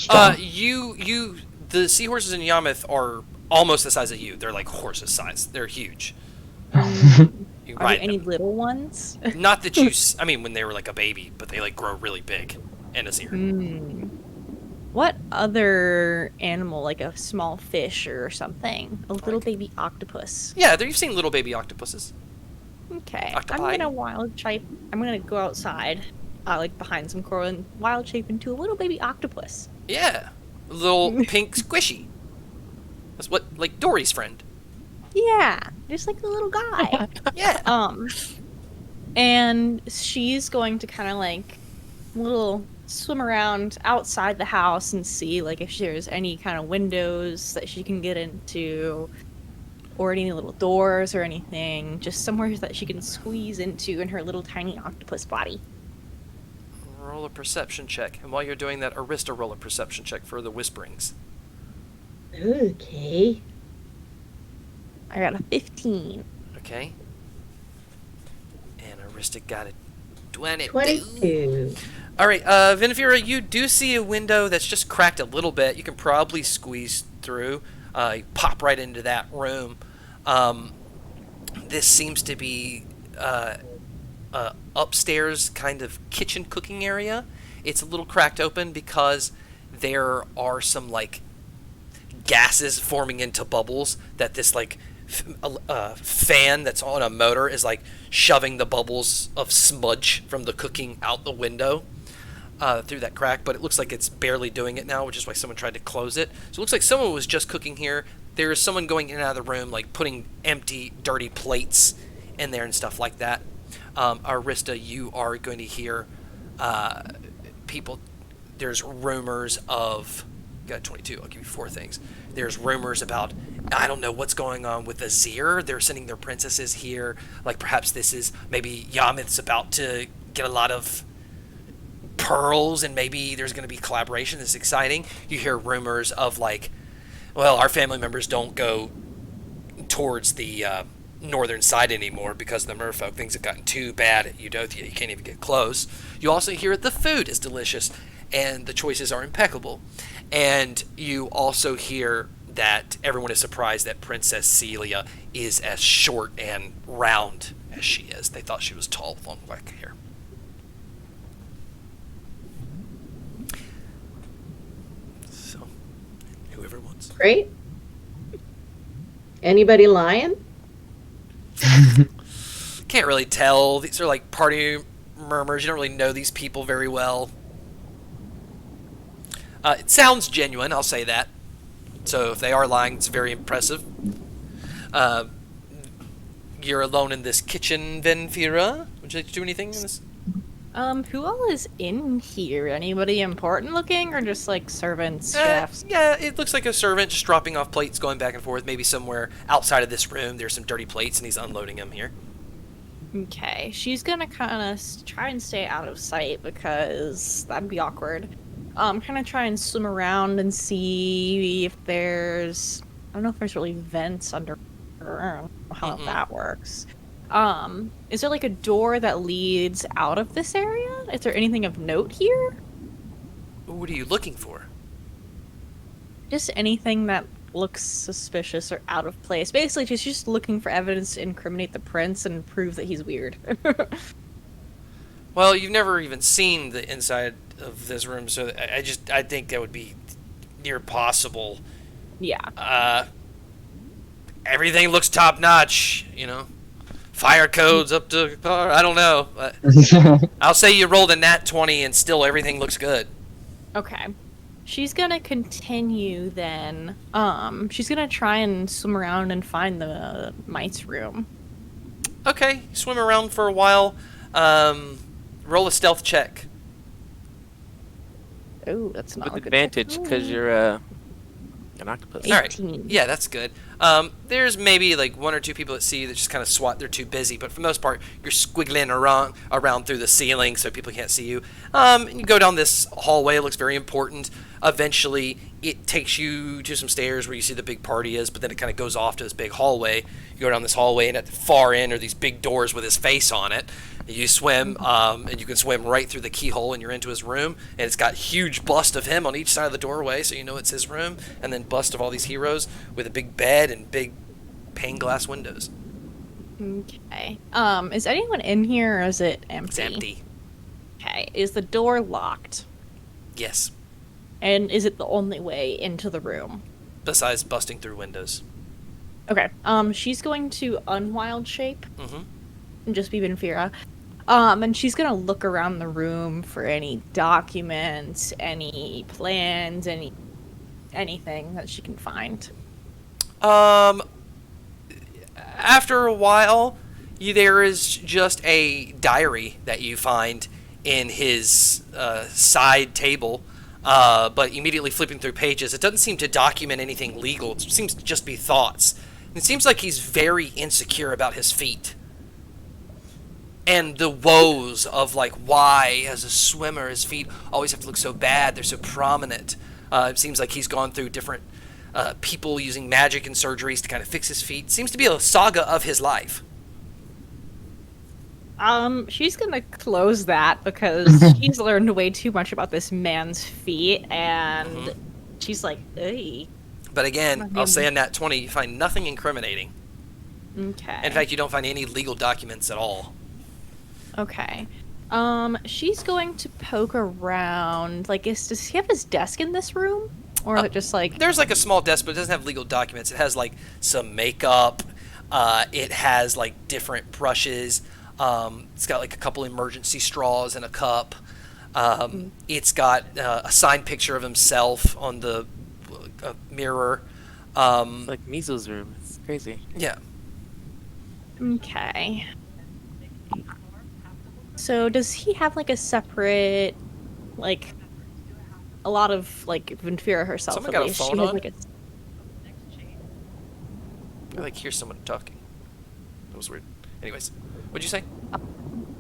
The seahorses in Yarmouth are almost the size of you. They're like horses size. They're huge. Are there any little ones? Not that you. I mean, when they were like a baby, but they like grow really big in a sea. What other animal, like a small fish or something? A little baby octopus. Yeah, you've seen little baby octopuses. Okay, Octopi. I'm gonna wild shape. I'm gonna go outside, like behind some coral, and wild shape into a little baby octopus. Yeah, a little pink squishy. That's what, like Dory's friend. Yeah, just like the little guy. Yeah. And she's going to kind of like little swim around outside the house and see like if there's any kind of windows that she can get into, or any little doors or anything, just somewhere that she can squeeze into in her little tiny octopus body. Roll a perception check, and while you're doing that, Arista, roll a perception check for the whisperings. Okay. I got a 15. Okay. And Arista got a 22. 22. All right, Vinifera, you do see a window that's just cracked a little bit. You can probably squeeze through. You pop right into that room. This seems to be upstairs kind of kitchen cooking area. It's a little cracked open because there are some like gases forming into bubbles that this like fan that's on a motor is like shoving the bubbles of smudge from the cooking out the window through that crack, but it looks like it's barely doing it now, which is why someone tried to close it. So it looks like someone was just cooking here. There's someone going in and out of the room, like putting empty, dirty plates in there and stuff like that. Arista, you are going to hear people. There's rumors of. Got 22. I'll give you 4 things. There's rumors about. I don't know what's going on with Azir. They're sending their princesses here. Like perhaps this is maybe Yarmouth's about to get a lot of pearls, and maybe there's going to be collaboration. That's exciting. You hear rumors of like, well, our family members don't go towards the northern side anymore because of the merfolk. Things have gotten too bad at Eudothia. You can't even get close. You also hear the food is delicious and the choices are impeccable. And you also hear that everyone is surprised that Princess Celia is as short and round as she is. They thought she was tall with long black hair. So, whoever wants. Great. Anybody lying? Can't really tell. These are like party murmurs. You don't really know these people very well. It sounds genuine, I'll say that. So if they are lying, it's very impressive. You're alone in this kitchen, Venfira. Would Would you like to do anything in this? Who all is in here? Anybody important looking, or just like servants, chefs? Yeah, it looks like a servant just dropping off plates, going back and forth. Maybe somewhere outside of this room, there's some dirty plates, and he's unloading them here. Okay, she's gonna kind of try and stay out of sight because that'd be awkward. Kind of try and swim around and see if there's, I don't know if there's really vents under, I don't know how that works. Is there like a door that leads out of this area? Is there anything of note here? What are you looking for? Just anything that looks suspicious or out of place. Basically, she's just looking for evidence to incriminate the prince and prove that he's weird. Well, you've never even seen the inside of this room, so I think that would be near possible. Yeah. Everything looks top notch, you know. Fire codes up to par. I don't know. I'll say you rolled a nat 20 and still everything looks good. Okay. She's gonna continue then. She's gonna try and swim around and find the mite's room. Okay, swim around for a while. Roll a stealth check. Oh, that's not With a good advantage, because you're an octopus. All right. 18. Yeah, that's good. There's maybe like one or two people at sea that just kind of swat. They're too busy, but for the most part, you're squiggling around through the ceiling so people can't see you. And you go down this hallway. It looks very important. Eventually, it takes you to some stairs where you see the big party is, but then it kind of goes off to this big hallway. You go down this hallway, and at the far end are these big doors with his face on it. You swim, and you can swim right through the keyhole, and you're into his room. And it's got huge bust of him on each side of the doorway, so you know it's his room. And then bust of all these heroes with a big bed and big pane glass windows. Okay. Is anyone in here, or is it empty? It's empty. Okay. Is the door locked? Yes. And is it the only way into the room? Besides busting through windows. Okay. She's going to unwild shape Mm-hmm. and just be Benfira. And she's gonna look around the room for any documents, any plans, anything that she can find. After a while, there is just a diary that you find in his side table. But immediately flipping through pages, it doesn't seem to document anything legal. It seems to just be thoughts. It seems like he's very insecure about his feet. And the woes of, like, why, as a swimmer, his feet always have to look so bad. They're so prominent. It seems like he's gone through different people using magic and surgeries to kind of fix his feet. It seems to be a saga of his life. She's gonna close that because she's learned way too much about this man's feet, and she's like, "Hey." But again, I'll say in that 20, you find nothing incriminating. Okay. In fact, you don't find any legal documents at all. Okay. She's going to poke around. Like, does he have his desk in this room? Or is it just like... There's like a small desk, but it doesn't have legal documents. It has like some makeup. It has like different brushes. It's got like a couple emergency straws and a cup. It's got a signed picture of himself on the mirror. It's like Measles' room. It's crazy. Yeah. Okay. So does he have like a separate, like, a lot of, like, Benfira herself? Someone at got a least, phone she has, on? like, I like hear someone talking. That was weird. Anyways, what'd you say?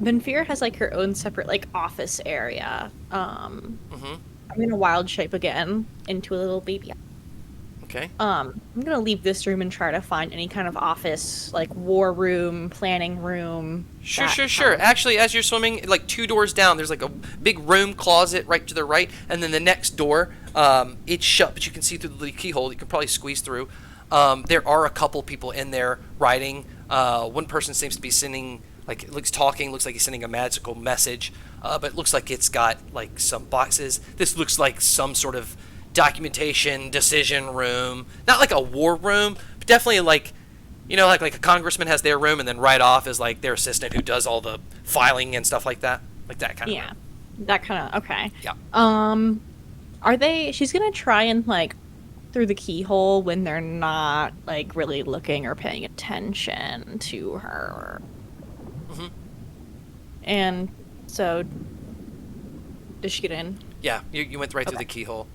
Benfira has like her own separate like office area. I'm gonna wild shape again into a little baby. Okay. I'm gonna leave this room and try to find any kind of office, like war room, planning room. Sure. Actually, as you're swimming, like 2 doors down, there's like a big room closet right to the right, and then the next door, it's shut, but you can see through the keyhole. You can probably squeeze through. There are a couple people in there writing. One person seems to be sending, like, it looks like he's sending a magical message, but it looks like it's got like some boxes. This looks like some sort of documentation decision room, not like a war room, but definitely like, you know, like a congressman has their room, and then right off is like their assistant who does all the filing and stuff like that kind of Yeah, that kind of okay. Yeah. She's gonna try and like through the keyhole when they're not like really looking or paying attention to her. And so, did she get in? Yeah, you went right through the keyhole.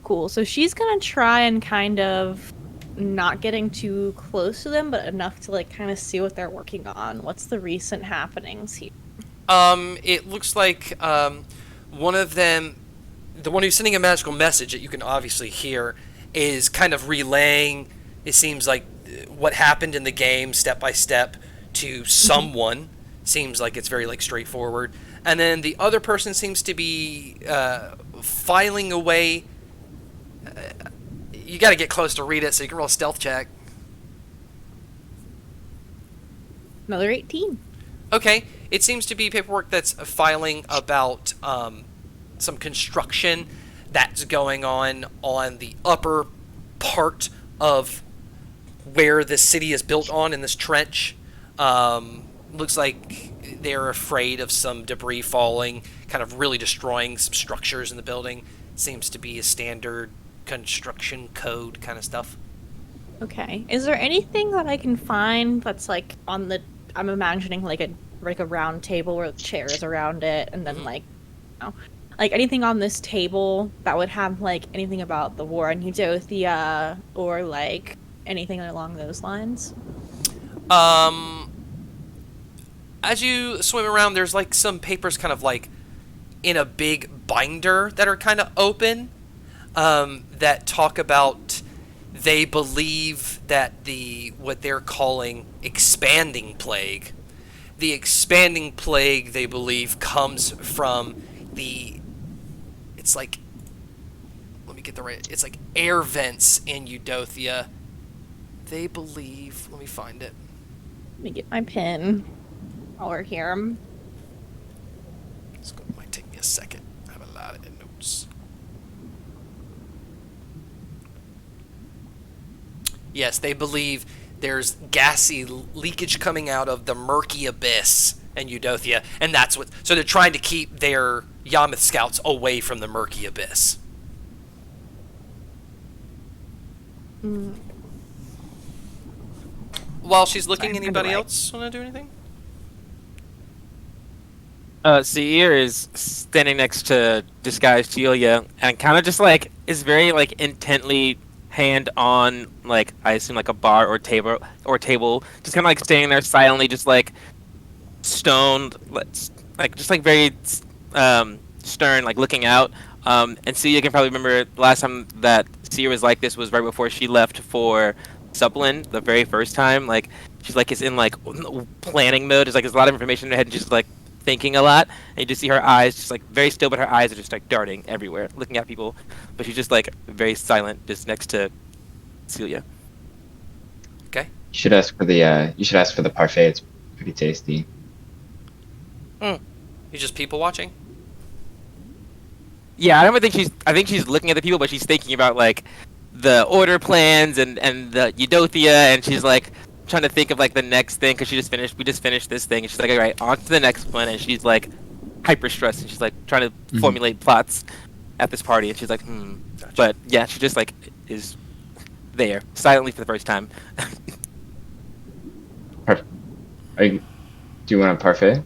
Cool. So she's gonna try and kind of not getting too close to them, but enough to like kind of see what they're working on. What's the recent happenings here? It looks like one of them, the one who's sending a magical message that you can obviously hear, is kind of relaying, it seems like, what happened in the game step by step to someone. Seems like it's very like straightforward. And then the other person seems to be filing away. You got to get close to read it, so you can roll a stealth check. Another 18. Okay, it seems to be paperwork that's filing about some construction that's going on the upper part of where the city is built on in this trench. Looks like they're afraid of some debris falling, kind of really destroying some structures in the building. Seems to be a standard construction code kind of stuff. Okay. Is there anything that I can find that's like on the? I'm imagining like a round table with chairs around it, and then like, you know, like anything on this table that would have like anything about the war in Eudothia or like anything along those lines. As you swim around, there's like some papers kind of like in a big binder that are kind of open, that talk about, they believe that what they're calling expanding plague. The expanding plague, they believe, comes from it's like, let me get the right, it's like air vents in Eudothia. They believe, let me find it. Let me get my pen while we're here. It might take me a second. I have a lot of notes. Yes, they believe there's gassy leakage coming out of the murky abyss in Eudothia, and that's what. So they're trying to keep their Yamath scouts away from the murky abyss. While she's looking, Sorry, anybody underway. else want to do anything? Seir is standing next to disguised Celia and kind of just like is very like intently hand on like I assume like a bar or table, just kind of like standing there silently, just like stoned, like just like very stern, like looking out. And Celia can probably remember the last time that Seir was like this was right before she left for Sublin the very first time. Like she's like is in like planning mode. There's a lot of information in her head, and she's like thinking a lot, and you just see her eyes just like very still, but her eyes are just like darting everywhere, looking at people. But she's just like very silent, just next to Celia. Okay. You should ask for the parfait. It's pretty tasty. You just people watching? Yeah, I think she's looking at the people, but she's thinking about like the order plans and the Eudothia, and she's like trying to think of like the next thing because we just finished this thing, and she's like, all right, on to the next one, and she's like hyper stressed, and she's like trying to formulate plots at this party, and she's like, Gotcha. But yeah, she just like is there silently for the first time. Do you want a parfait?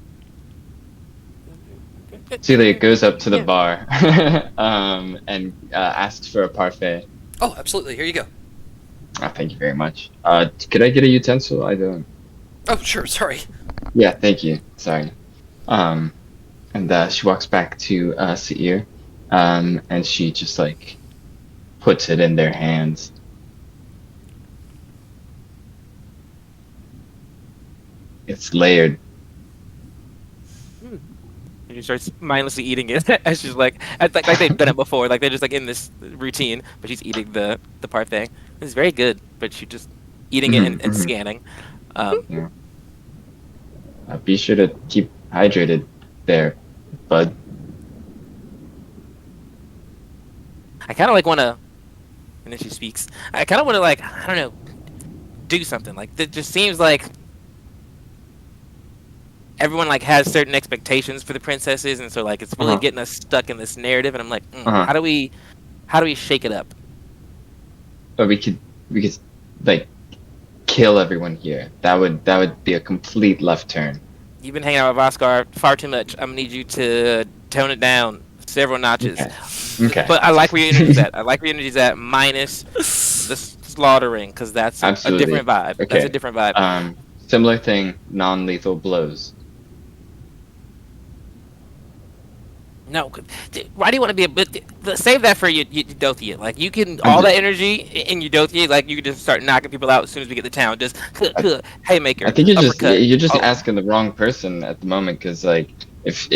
Celia goes up to the bar and asks for a parfait. Oh, absolutely. Here you go. Thank you very much. Could I get a utensil? I don't. Oh, sure. Sorry. Yeah, thank you. Sorry. And she walks back to Seir, and she just like puts it in their hands. It's layered. And she starts mindlessly eating it as she's like they've done it before, like they're just like in this routine, but she's eating the parfait. It's very good, but she's just eating it and scanning. Yeah. Be sure to keep hydrated there, bud. I kind of like want to, and then she speaks. I kind of want to like, I don't know, do something. Like it just seems like everyone like has certain expectations for the princesses, and so like it's really getting us stuck in this narrative. And I'm like, how do we shake it up? But we could like kill everyone here. That would be a complete left turn. You've been hanging out with Oscar far too much. I'm gonna need you to tone it down several notches. Okay. Okay. But I like where your energy's at. I like where your energy's at, minus the slaughtering, because that's a Absolutely. different vibe. Okay. That's a different vibe. Similar thing, non-lethal blows. No, why do you want to be a bit? Save that for your Eudothia. Like you can all that energy in Eudothia. Like you can just start knocking people out as soon as we get to town. Just haymaker. I think you're uppercut. just asking the wrong person at the moment, because like if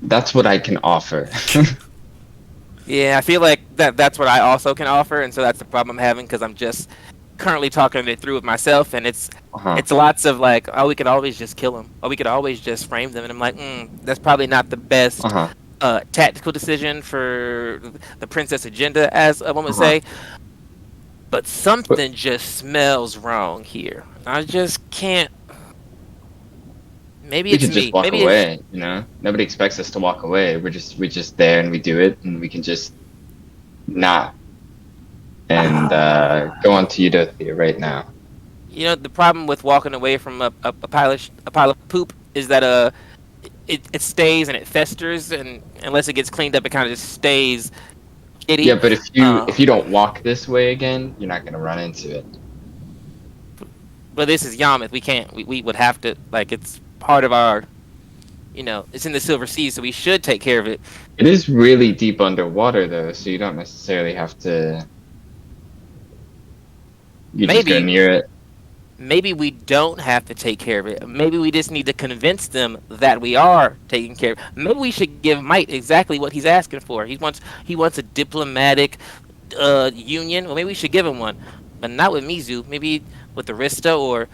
that's what I can offer. Yeah, I feel like that's what I also can offer, and so that's the problem I'm having, because I'm just currently talking it through with myself, and it's lots of like, oh, we could always just kill them, or we could always just frame them, and I'm like, that's probably not the best tactical decision for the princess agenda, as one would say. But something just smells wrong here. I just can't. Maybe We it's can just me. walk Maybe away, you know? Nobody expects us to walk away. We're just there and we do it, and we can just not and go on to Eudothia right now. You know, the problem with walking away from a pile of poop is that it stays and it festers, and unless it gets cleaned up, it kind of just stays shitty. Yeah, but if you don't walk this way again, you're not gonna run into it. But this is Yarmouth. We can't. We would have to, like, it's part of our, it's in the Silver Sea, so we should take care of it. It is really deep underwater though, so you don't necessarily have to. You just go near it. Maybe we don't have to take care of it. Maybe we just need to convince them that we are taking care of it. Maybe we should give Mike exactly what he's asking for. He wants a diplomatic union. Well, maybe we should give him one, but not with Mizu. Maybe with Arista, or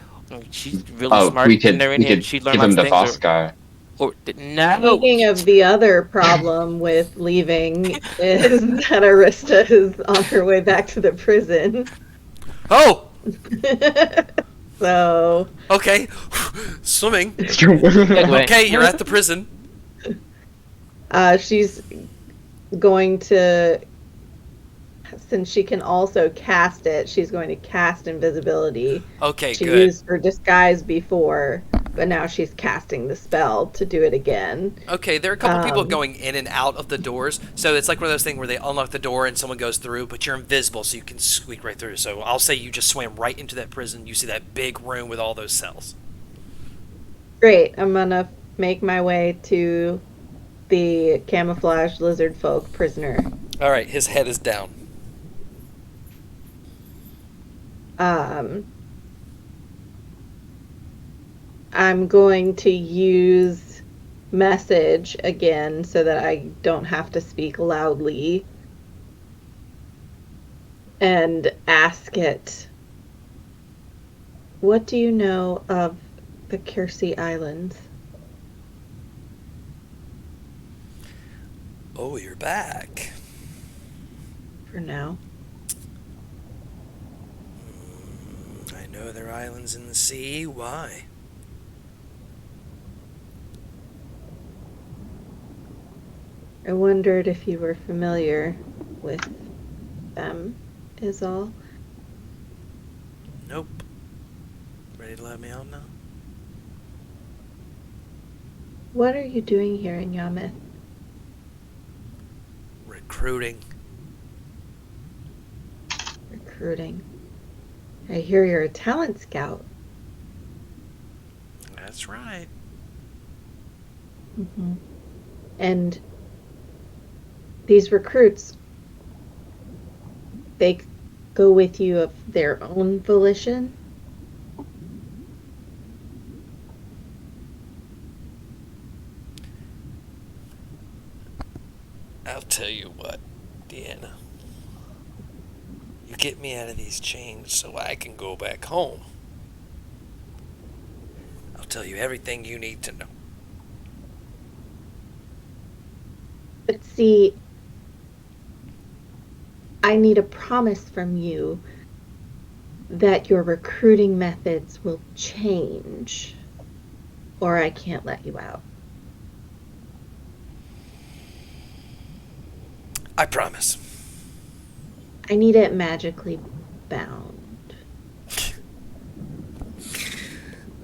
she's really smart. We could She'd give learn him lots the of things. Voskar. No. Speaking of the other problem with leaving, is that Arista is on her way back to the prison. Oh! So. Okay. Swimming. Okay, you're at the prison. She's going to, since she can also cast it, she's going to cast invisibility. Okay, she good. She used her disguise before, but now she's casting the spell to do it again. Okay, there are a couple people going in and out of the doors, so it's like one of those things where they unlock the door and someone goes through, but you're invisible, so you can squeak right through. So I'll say you just swam right into that prison. You see that big room with all those cells. Great. I'm gonna make my way to the camouflaged lizard folk prisoner. All right, his head is down. I'm going to use message again so that I don't have to speak loudly, and ask it, what do you know of the Causey Islands? Oh, you're back. For now. I know there are islands in the sea. Why? I wondered if you were familiar with them, is all. Nope. Ready to let me out now? What are you doing here in Yarmouth? Recruiting. Recruiting. I hear you're a talent scout. That's right. Mm-hmm. And these recruits, they go with you of their own volition? I'll tell you what, Deanna. You get me out of these chains so I can go back home. I'll tell you everything you need to know. But see, I need a promise from you that your recruiting methods will change, or I can't let you out. I promise. I need it magically bound.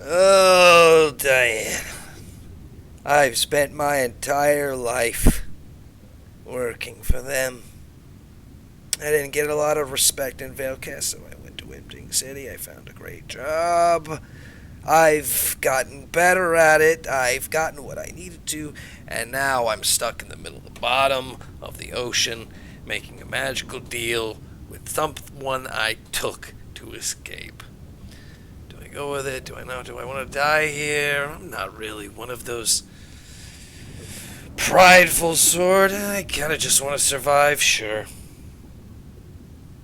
Oh, Diane. I've spent my entire life working for them. I didn't get a lot of respect in Valecast, so I went to Whipping City. I found a great job. I've gotten better at it. I've gotten what I needed to, and now I'm stuck in the middle of the bottom of the ocean, making a magical deal with someone I took to escape. Do I go with it? Do I not? Do I want to die here? I'm not really one of those prideful sort. I kind of just want to survive, sure.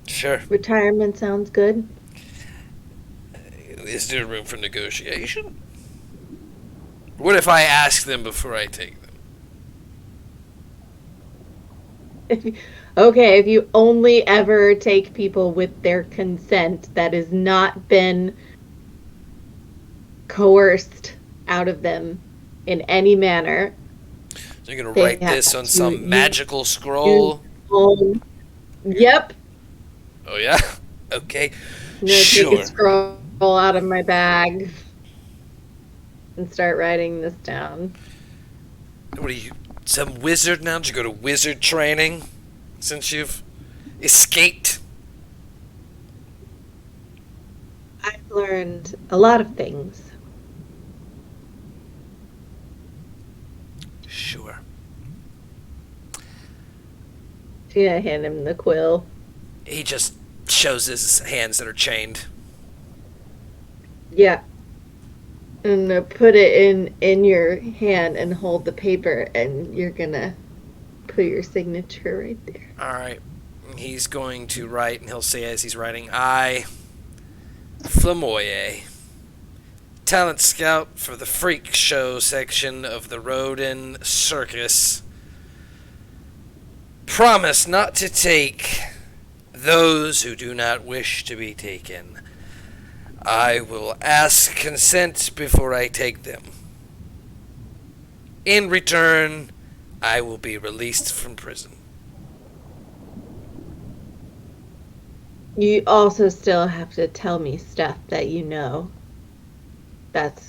Sure. Retirement sounds good. Is there room for negotiation? What if I ask them before I take them? Okay, if you only ever take people with their consent that has not been coerced out of them in any manner. So you're going to write this on some magical scroll? Yep. Oh, yeah? Okay. I'm going to take a scroll out of my bag and start writing this down. What are you, some wizard now? Did you go to wizard training since you've escaped? I've learned a lot of things. Sure. She's gonna hand him the quill. He just shows his hands that are chained. Yeah. I'm gonna put it in your hand and hold the paper, and you're gonna put your signature right there. Alright. He's going to write, and he'll say as he's writing, I, Flamoye, talent scout for the freak show section of the Rodin Circus, promise not to take those who do not wish to be taken. I will ask consent before I take them. In return, I will be released from prison. You also still have to tell me stuff that you know. That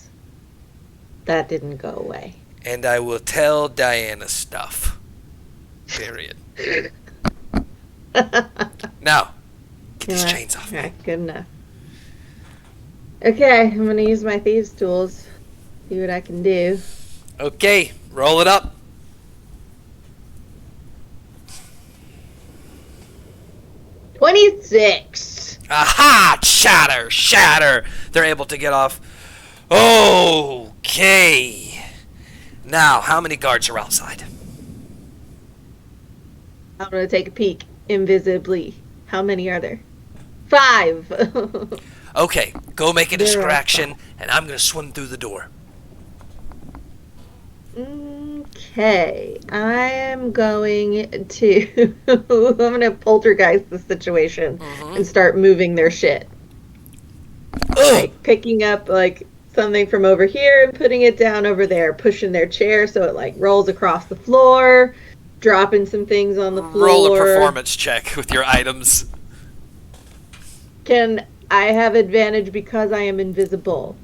didn't go away. And I will tell Diana stuff. Period. Now, get these chains off. Right, good enough. Okay, I'm gonna use my thieves' tools. See what I can do. Okay, roll it up. 26. Aha! Shatter! Shatter! They're able to get off. Okay. Now, how many guards are outside? I'm gonna take a peek invisibly. How many are there? 5. Okay, go make a There are distraction, and I'm going to swim through the door. Okay, I am going to I'm gonna poltergeist the situation and start moving their shit. Like picking up like something from over here and putting it down over there, pushing their chair so it like rolls across the floor, dropping some things on the floor. Roll a performance check with your items. Can I have advantage because I am invisible?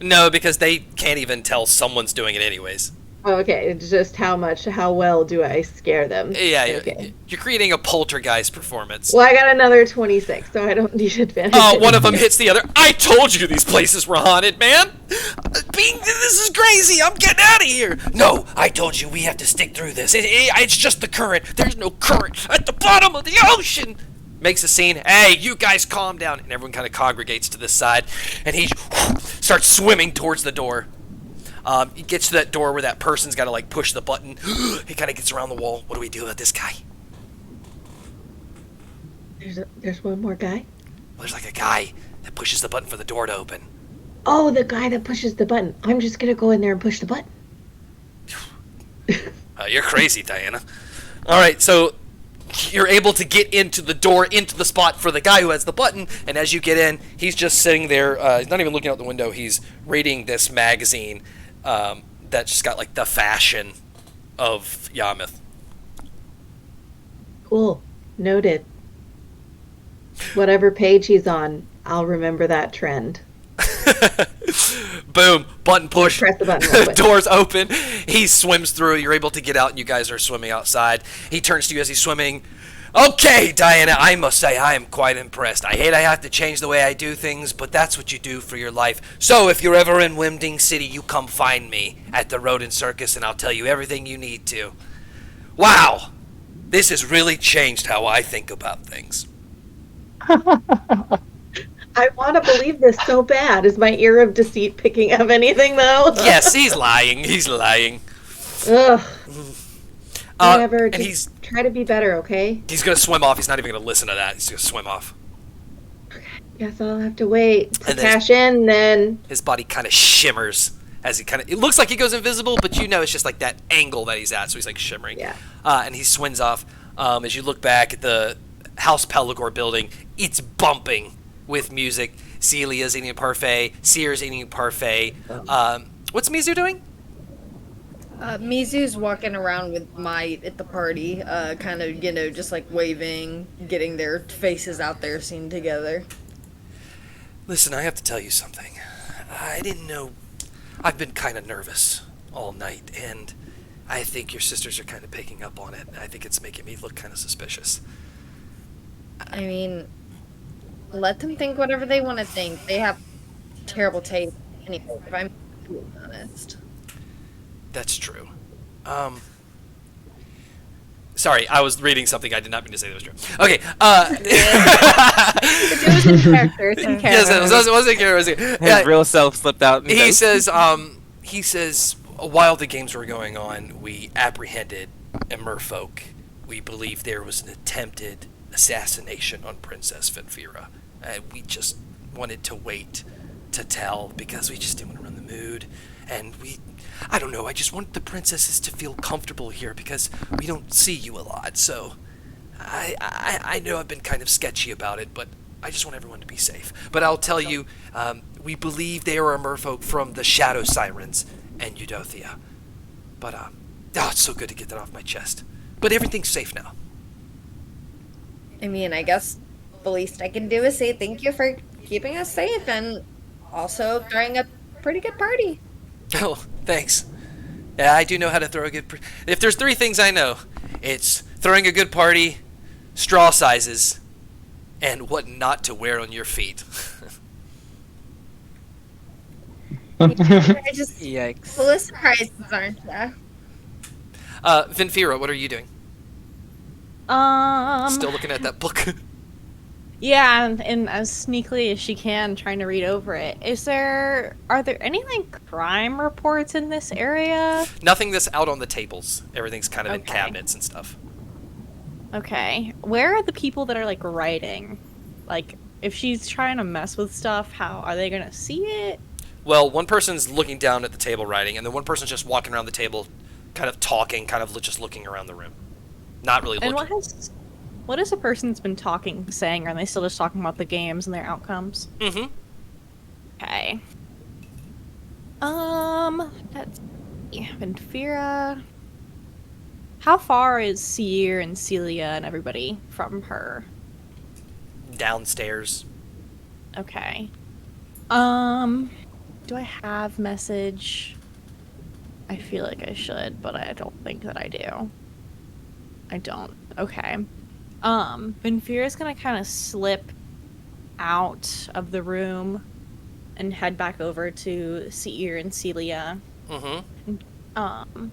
No, because they can't even tell someone's doing it anyways. Okay, it's just how well do I scare them? Yeah, Okay. you're creating a poltergeist performance. Well, I got another 26, so I don't need advantage. Oh, one of them hits the other. I told you these places were haunted, man! This is crazy! I'm getting out of here! No, I told you we have to stick through this. It's just the current. There's no current at the bottom of the ocean! Makes a scene. Hey, you guys calm down. And everyone kind of congregates to this side. And he starts swimming towards the door. He gets to that door where that person's got to like push the button. He kind of gets around the wall. What do we do with this guy? There's one more guy? Well, there's like a guy that pushes the button for the door to open. Oh, the guy that pushes the button. I'm just going to go in there and push the button. You're crazy, Diana. All right, so you're able to get into the door, into the spot for the guy who has the button, and as you get in, he's just sitting there. He's not even looking out the window. He's reading this magazine that's just got like the fashion of Yarmouth. Cool. Noted. Whatever page he's on, I'll remember that trend. Boom, button push. Press the button real quick. Doors open. He swims through. You're able to get out, and you guys are swimming outside. He turns to you as he's swimming. Okay, Diana, I must say I am quite impressed. I hate I have to change the way I do things, but that's what you do for your life. So if you're ever in Wimding City, you come find me at the Rodent Circus, and I'll tell you everything you need to. Wow, this has really changed how I think about things. I want to believe this so bad. Is my ear of deceit picking up anything, though? Yes, he's lying. He's lying. Ugh. Whatever. And Just try to be better, okay? he's going to swim off. He's not even going to listen to that. He's going to swim off. Guess I'll have to wait to And then cash in, then. His body kind of shimmers as he it looks like he goes invisible, but you know it's just like that angle that he's at, so he's like shimmering. Yeah. And he swims off. As you look back at the House Pelagor building, it's bumping with music. Celia's eating a parfait. Seer's eating a parfait. What's Mizu doing? Mizu's walking around with Might at the party, kind of, just like waving, getting their faces out there seen together. Listen, I have to tell you something. I didn't know. I've been kind of nervous all night, and I think your sisters are kind of picking up on it. I think it's making me look kind of suspicious. I mean, let them think whatever they want to think. They have terrible taste anyway, if I'm being honest. That's true. Sorry, I was reading something. I did not mean to say that was true. Okay. It was in character. It's in character. Yes, it was in character. His real self slipped out. He says, while the games were going on, we apprehended a merfolk. We believe there was an attempted assassination on Princess Finfira. We just wanted to wait to tell because we just didn't want to run the mood. And I don't know, I just want the princesses to feel comfortable here because we don't see you a lot. So I know I've been kind of sketchy about it, but I just want everyone to be safe. But I'll tell you, we believe they are a merfolk from the Shadow Sirens and Eudothia. But, it's so good to get that off my chest. But everything's safe now. I mean, I guess the least I can do is say thank you for keeping us safe and also throwing a pretty good party. Oh, thanks. Yeah, I do know how to throw a good... If there's 3 things I know, it's throwing a good party, straw sizes, and what not to wear on your feet. I just Yikes. full of surprises, aren't ya? Vinfira, what are you doing? Still looking at that book? Yeah, and as sneakily as she can, trying to read over it. Are there any, like, crime reports in this area? Nothing that's out on the tables. Everything's kind of in Okay. cabinets and stuff. Okay. Where are the people that are, like, writing? Like, if she's trying to mess with stuff, how are they gonna see it? Well, one person's looking down at the table writing, and then one person's just walking around the table, kind of talking, kind of just looking around the room. Not really looking. And what has a person's been saying? Are they still just talking about the games and their outcomes? Mm-hmm. Okay. Let's see. Vinfira. How far is Seer and Celia and everybody from her? Downstairs. Okay. Do I have message? I feel like I should, but I don't think that I do. I don't. Okay. Vinfira's gonna kind of slip out of the room and head back over to Seer and Celia. Mm-hmm.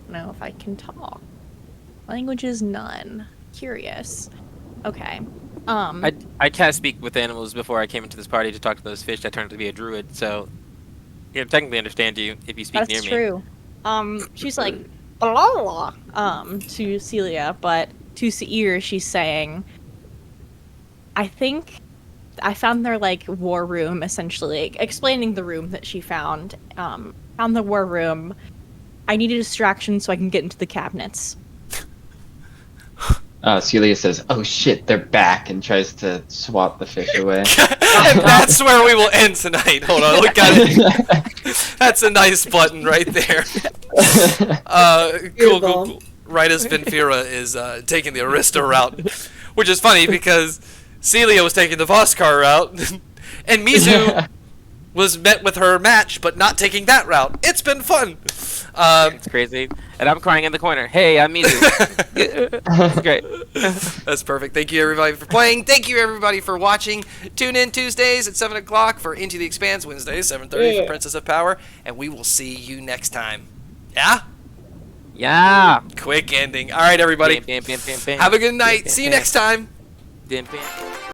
Know if I can talk. Language is none. Curious. Okay. I can't speak with animals before I came into this party to talk to those fish. I turned out to be a druid, so I can technically understand you if you speak near That's me. true. She's like, blah, blah, blah, to Celia, but to Seer, she's saying, I think I found their, like, war room, essentially, explaining the room that she found. Found the war room. I need a distraction so I can get into the cabinets. Celia says, "Oh shit, they're back," and tries to swat the fish away. And that's where we will end tonight. Hold on, look at it. That's a nice button right there. Cool. Right as Vinfira is taking the Arista route, which is funny because Celia was taking the Voskar route, and Mizu was met with her match, but not taking that route. It's been fun. It's crazy. And I'm crying in the corner. Hey, I'm easy. It's great. That's perfect. Thank you, everybody, for playing. Thank you, everybody, for watching. Tune in Tuesdays at 7 o'clock for Into the Expanse. Wednesdays, 7:30 for Princess of Power. And we will see you next time. Yeah? Yeah. Quick ending. All right, everybody. Bam, bam, bam, bam, bam. Have a good night. Bam, bam, See you bam. next time. Bam, bam.